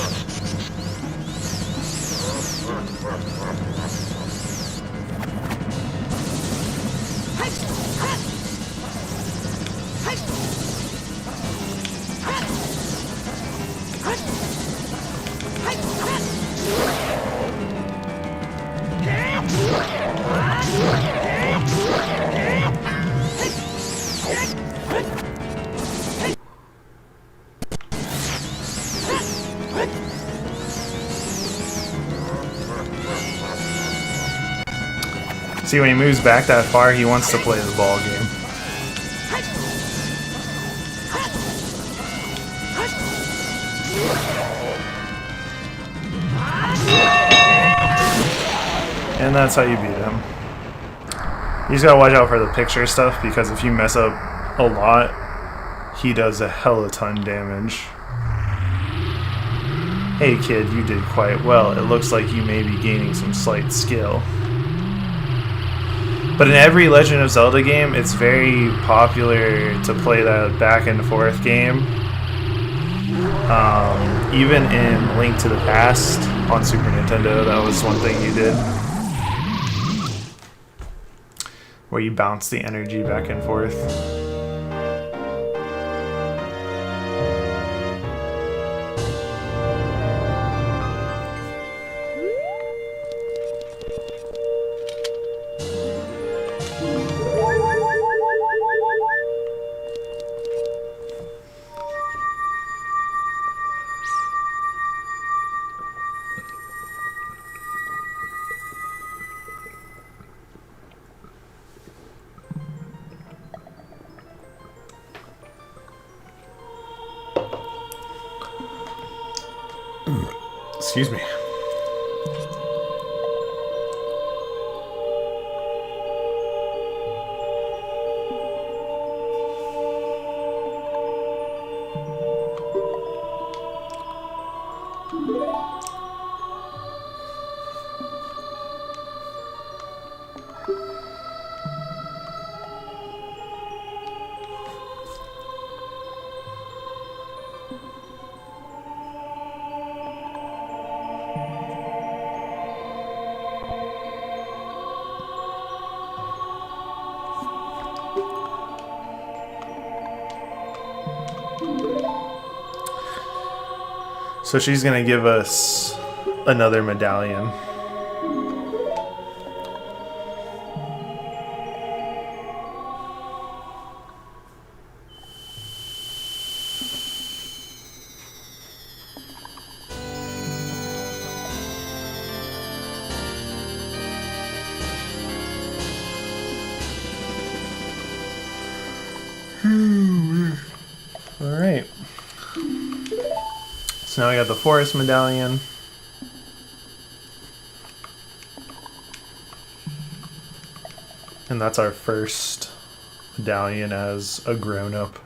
See, when he moves back that far, he wants to play the ball game. And that's how you beat him. You just gotta watch out for the picture stuff, because if you mess up a lot, he does a hella ton damage. Hey kid, you did quite well. It looks like you may be gaining some slight skill. But in every Legend of Zelda game, it's very popular to play that back and forth game. Even in Link to the Past on Super Nintendo, that was one thing you did. Where you bounce the energy back and forth. Excuse me. So she's gonna give us another medallion. Alright. So now we got the forest medallion. And that's our first medallion as a grown-up.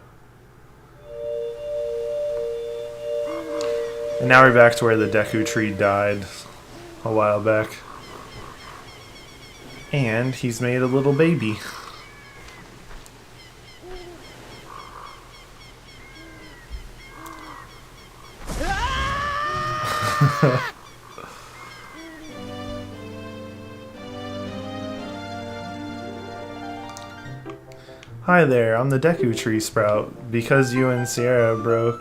And now we're back to where the Deku tree died a while back. And he's made a little baby. Hi there, I'm the Deku Tree Sprout. Because you and Sierra broke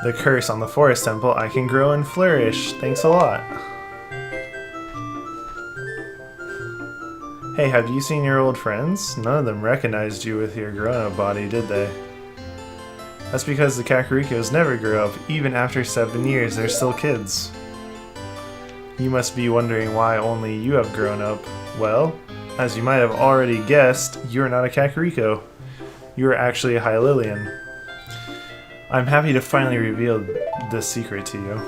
the curse on the Forest Temple, I can grow and flourish. Thanks a lot. Hey, have you seen your old friends? None of them recognized you with your grown-up body, did they? That's because the Kakarikos never grow up. Even after 7 years, they're still kids. You must be wondering why only you have grown up. Well, as you might have already guessed, you're not a Kakariko. You're actually a Hylian. I'm happy to finally reveal this secret to you.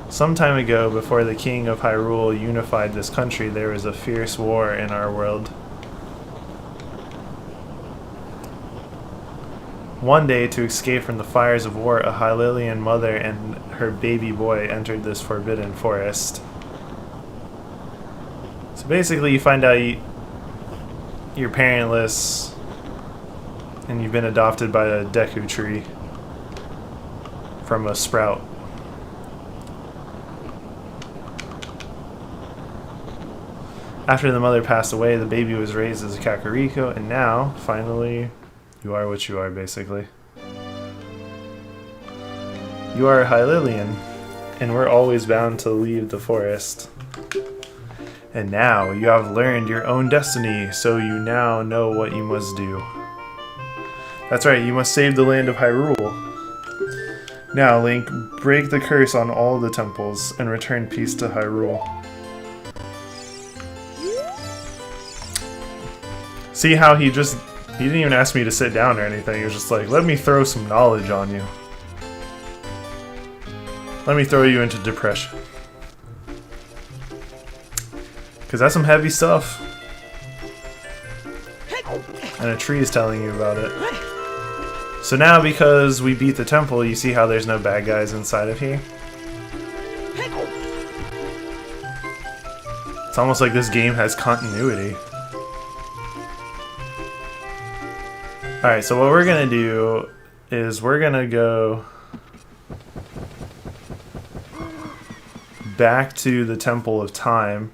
Some time ago, before the King of Hyrule unified this country, there was a fierce war in our world. One day, to escape from the fires of war, a Hylian mother and her baby boy entered this forbidden forest. So basically, you find out you're parentless, and you've been adopted by a Deku tree from a sprout. After the mother passed away, the baby was raised as a Kakariko, and now, finally, you are what you are, basically. You are a Hylian, and we're always bound to leave the forest. And now, you have learned your own destiny, so you now know what you must do. That's right, you must save the land of Hyrule. Now, Link, break the curse on all the temples, and return peace to Hyrule. See how he didn't even ask me to sit down or anything. He was just like, let me throw some knowledge on you. Let me throw you into depression. Because that's some heavy stuff. And a tree is telling you about it. So now, because we beat the temple, you see how there's no bad guys inside of here? It's almost like this game has continuity. Alright, so what we're gonna do is we're gonna go back to the Temple of Time.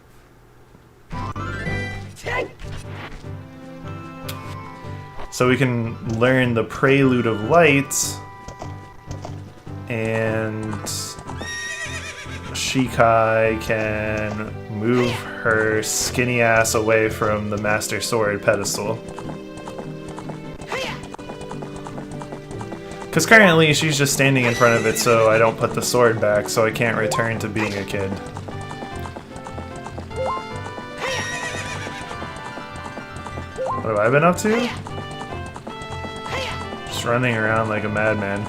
So we can learn the Prelude of Light, and Shikai can move her skinny ass away from the Master Sword pedestal. Because currently she's just standing in front of it so I don't put the sword back, so I can't return to being a kid. What have I been up to? Just running around like a madman.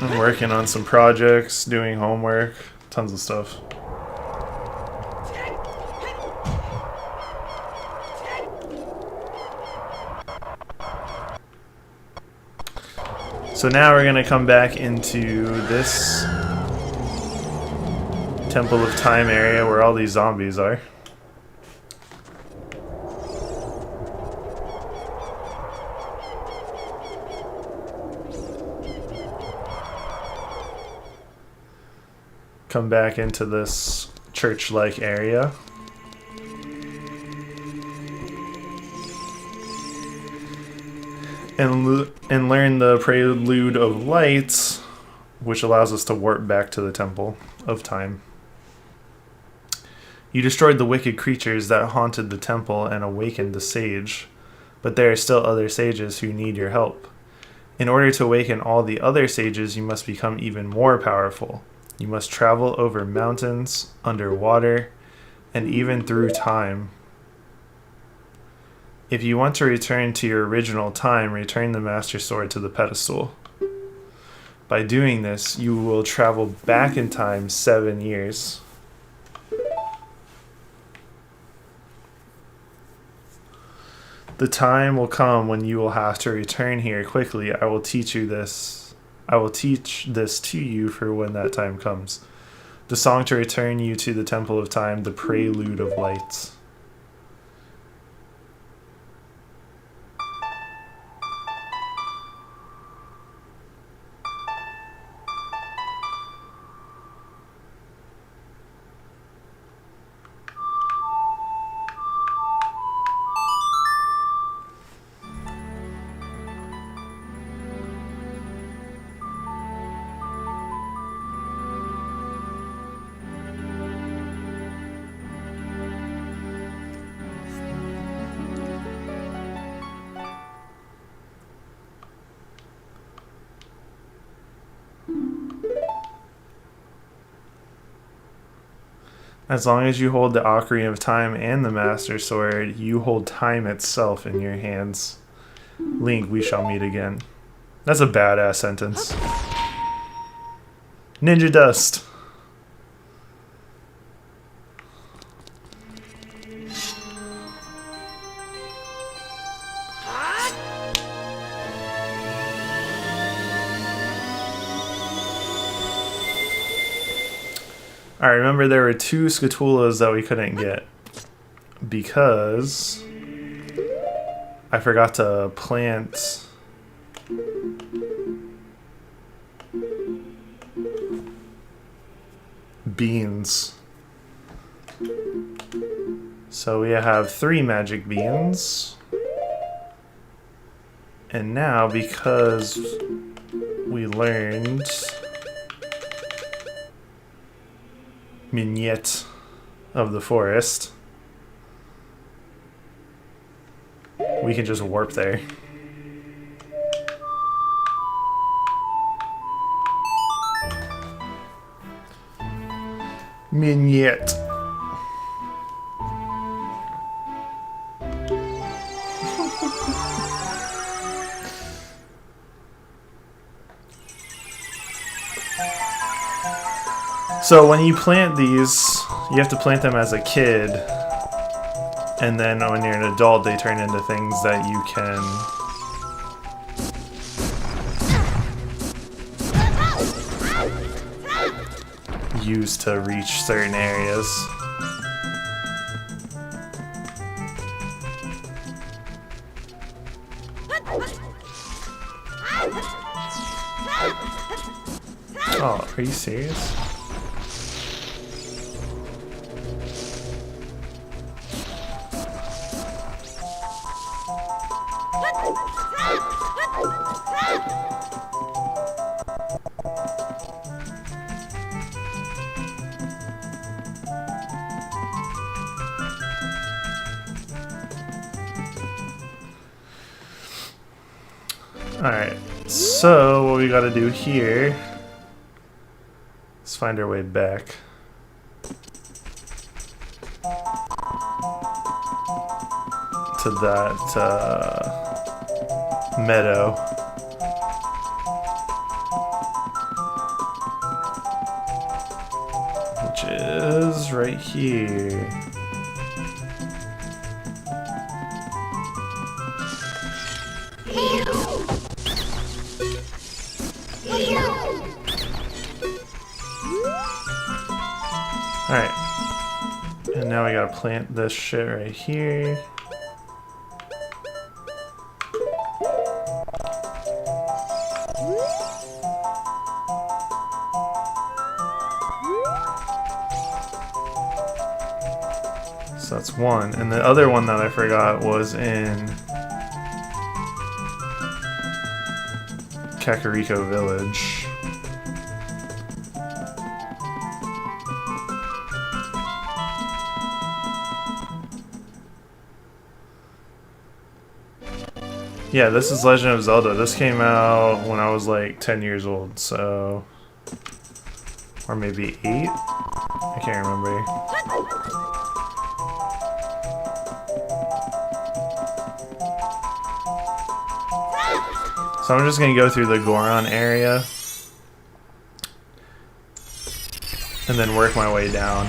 I'm working on some projects, doing homework, tons of stuff. So now we're gonna come back into this Temple of Time area where all these zombies are. come back into this church-like area. And learn the Prelude of Lights, which allows us to warp back to the Temple of Time. You destroyed the wicked creatures that haunted the temple and awakened the sage, but there are still other sages who need your help. In order to awaken all the other sages, you must become even more powerful. You must travel over mountains, underwater, and even through time. If you want to return to your original time, return the Master Sword to the pedestal. By doing this, you will travel back in time 7 years. The time will come when you will have to return here quickly. I will teach this to you for when that time comes. The song to return you to the Temple of Time, the Prelude of Lights. As long as you hold the Ocarina of Time and the Master Sword, you hold time itself in your hands. Link, we shall meet again. That's a badass sentence. Ninja Dust. Alright, remember there were 2 Scatulas that we couldn't get because I forgot to plant beans. So we have 3 magic beans. And now, because we learned Mignette of the Forest, we can just warp there. Mignette. So when you plant these, you have to plant them as a kid, and then when you're an adult, they turn into things that you can use to reach certain areas. Oh, are you serious? Alright, so what we gotta do here is find our way back. To that meadow. Which is right here. Alright. And now we gotta plant this shit right here. So that's one. And the other one that I forgot was in Kakariko Village. Yeah, this is Legend of Zelda. This came out when I was like 10 years old, so... Or maybe 8? I can't remember. So I'm just gonna go through the Goron area and then work my way down.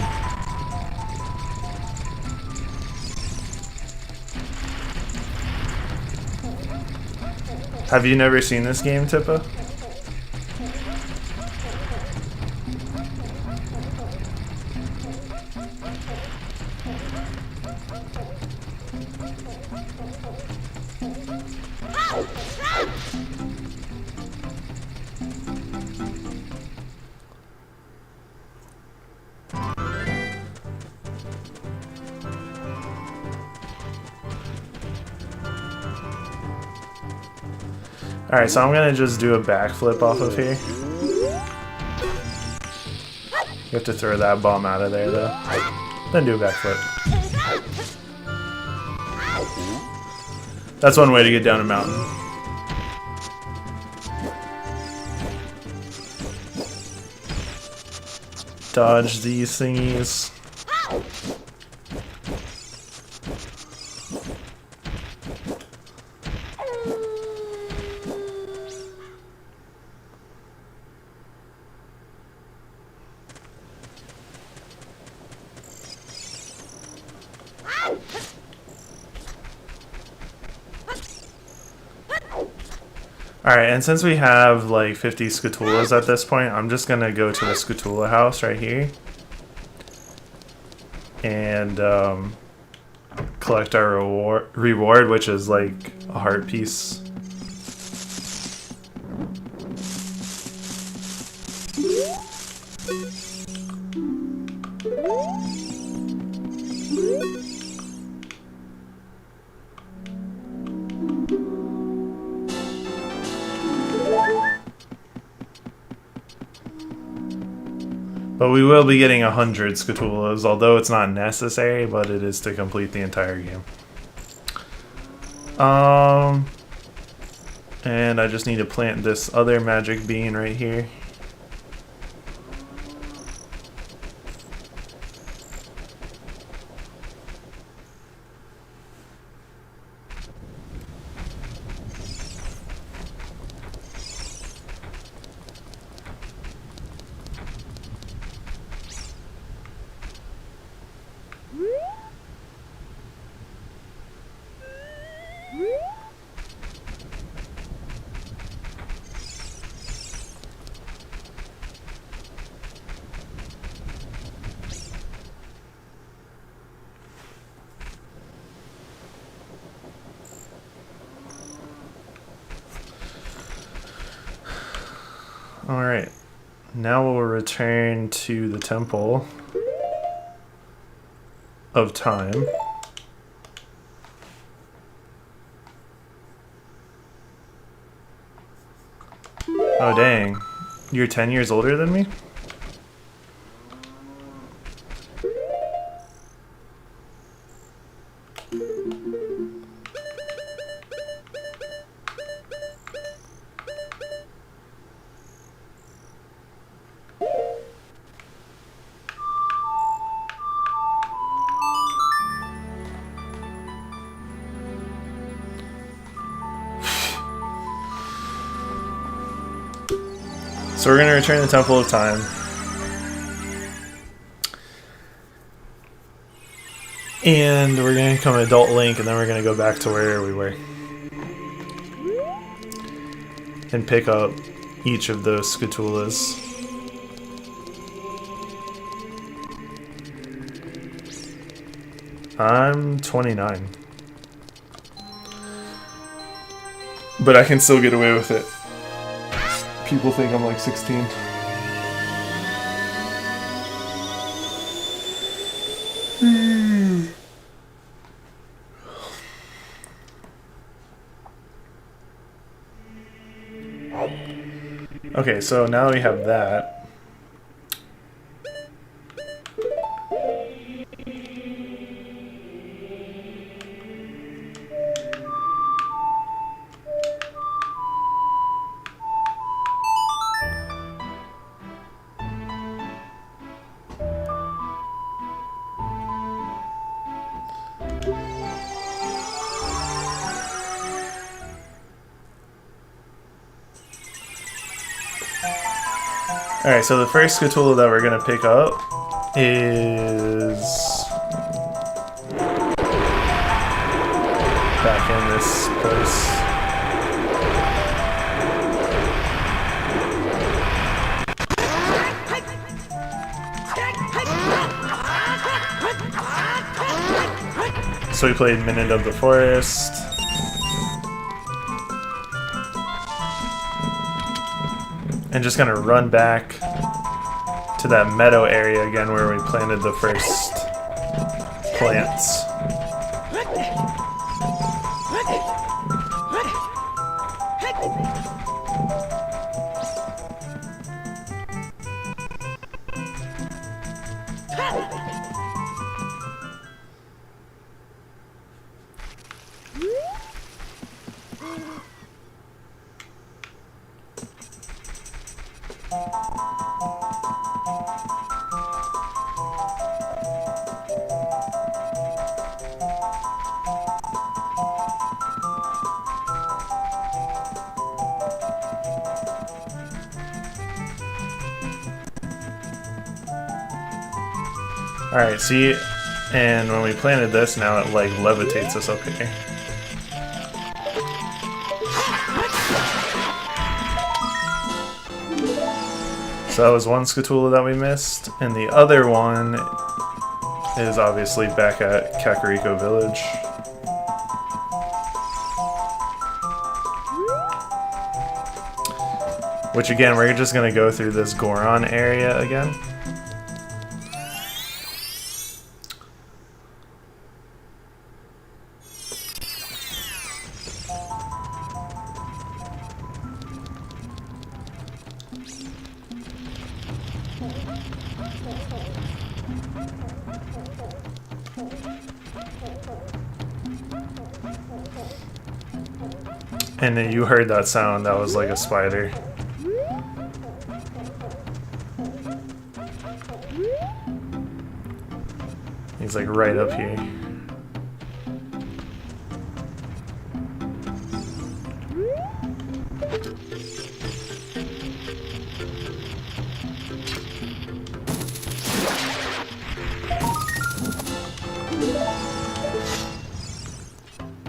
Have you never seen this game, Tippa? Alright, so I'm gonna just do a backflip off of here. You have to throw that bomb out of there though. Then do a backflip. That's one way to get down a mountain. Dodge these thingies. Alright, and since we have like 50 Scatulas at this point, I'm just gonna go to the Scatula house right here and collect our reward, which is like a heart piece. But we will be getting 100 Scatulas, although it's not necessary, but it is to complete the entire game. And I just need to plant this other magic bean right here. Alright, now we'll return to the Temple of Time. Oh dang, you're 10 years older than me? So we're going to return to the Temple of Time. And we're going to become Adult Link, and then we're going to go back to where we were. And pick up each of those Scatulas. I'm 29. But I can still get away with it. People think I'm like 16. Okay, so now we have that. Alright, so the first Scatoula that we're going to pick up is back in this place. So we played Minute of the Forest. And just gonna run back to that meadow area again where we planted the first plants. Alright, see, and when we planted this, now it like levitates us up here. So that was one Scatoula that we missed, and the other one is obviously back at Kakariko Village. Which again, we're just gonna go through this Goron area again. And then you heard that sound, that was like a spider. He's like right up here.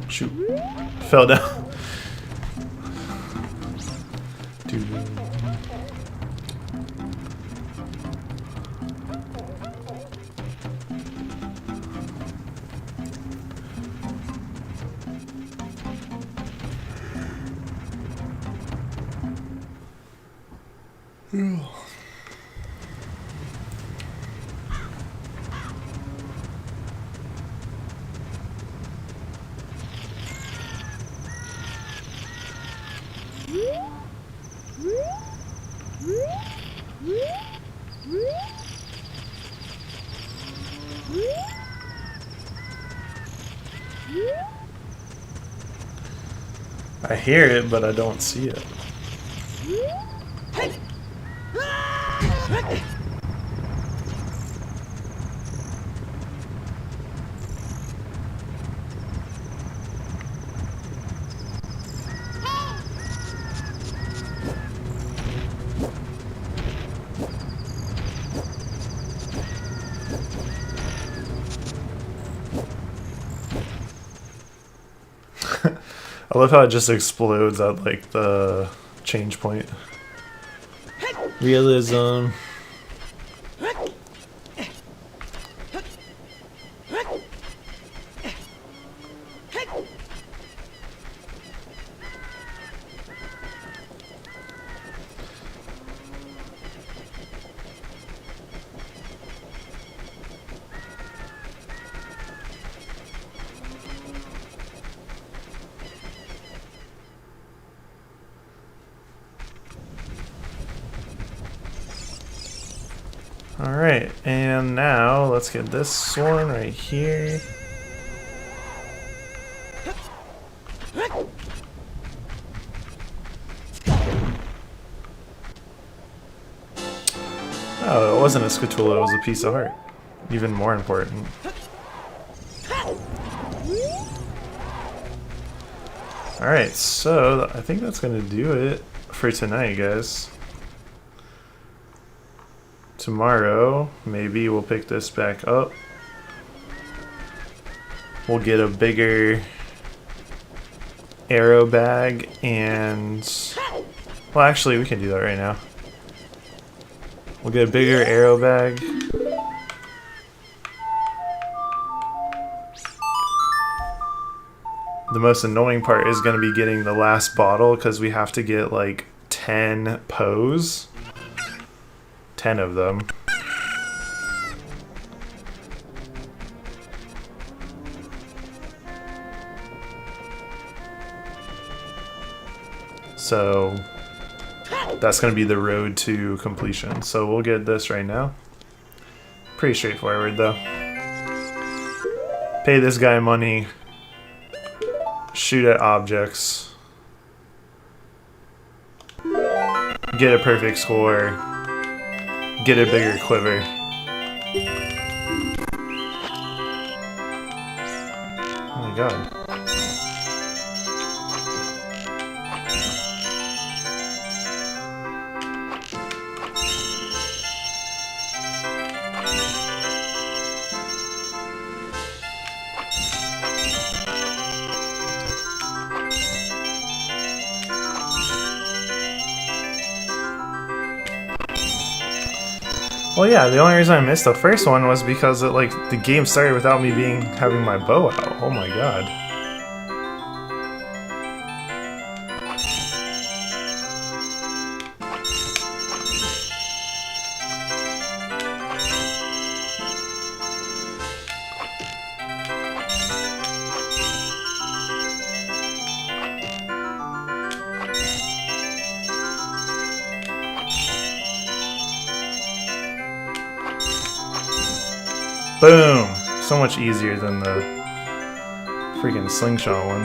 Shoot. Fell down. Dude. I hear it, but I don't see it. I love how it just explodes at like the change point. Realism. Alright, and now let's get this one right here. Oh, it wasn't a scatula, it was a piece of heart. Even more important. Alright, so I think that's gonna do it for tonight, guys. Tomorrow, maybe we'll pick this back up. We'll get a bigger arrow bag and... Well, actually, we can do that right now. We'll get a bigger arrow bag. The most annoying part is going to be getting the last bottle because we have to get like 10 Poes. 10 of them. So that's going to be the road to completion. So we'll get this right now. Pretty straightforward though. Pay this guy money. Shoot at objects. Get a perfect score. Get a bigger quiver. Oh my god. Well, yeah, the only reason I missed the first one was because the game started without me having my bow out. Oh my god. Boom! So much easier than the freaking slingshot one.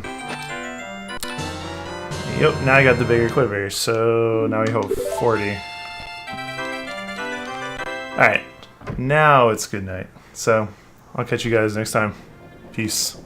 Yep, now I got the bigger quiver, so now we hope 40. Alright, now it's good night. So, I'll catch you guys next time. Peace.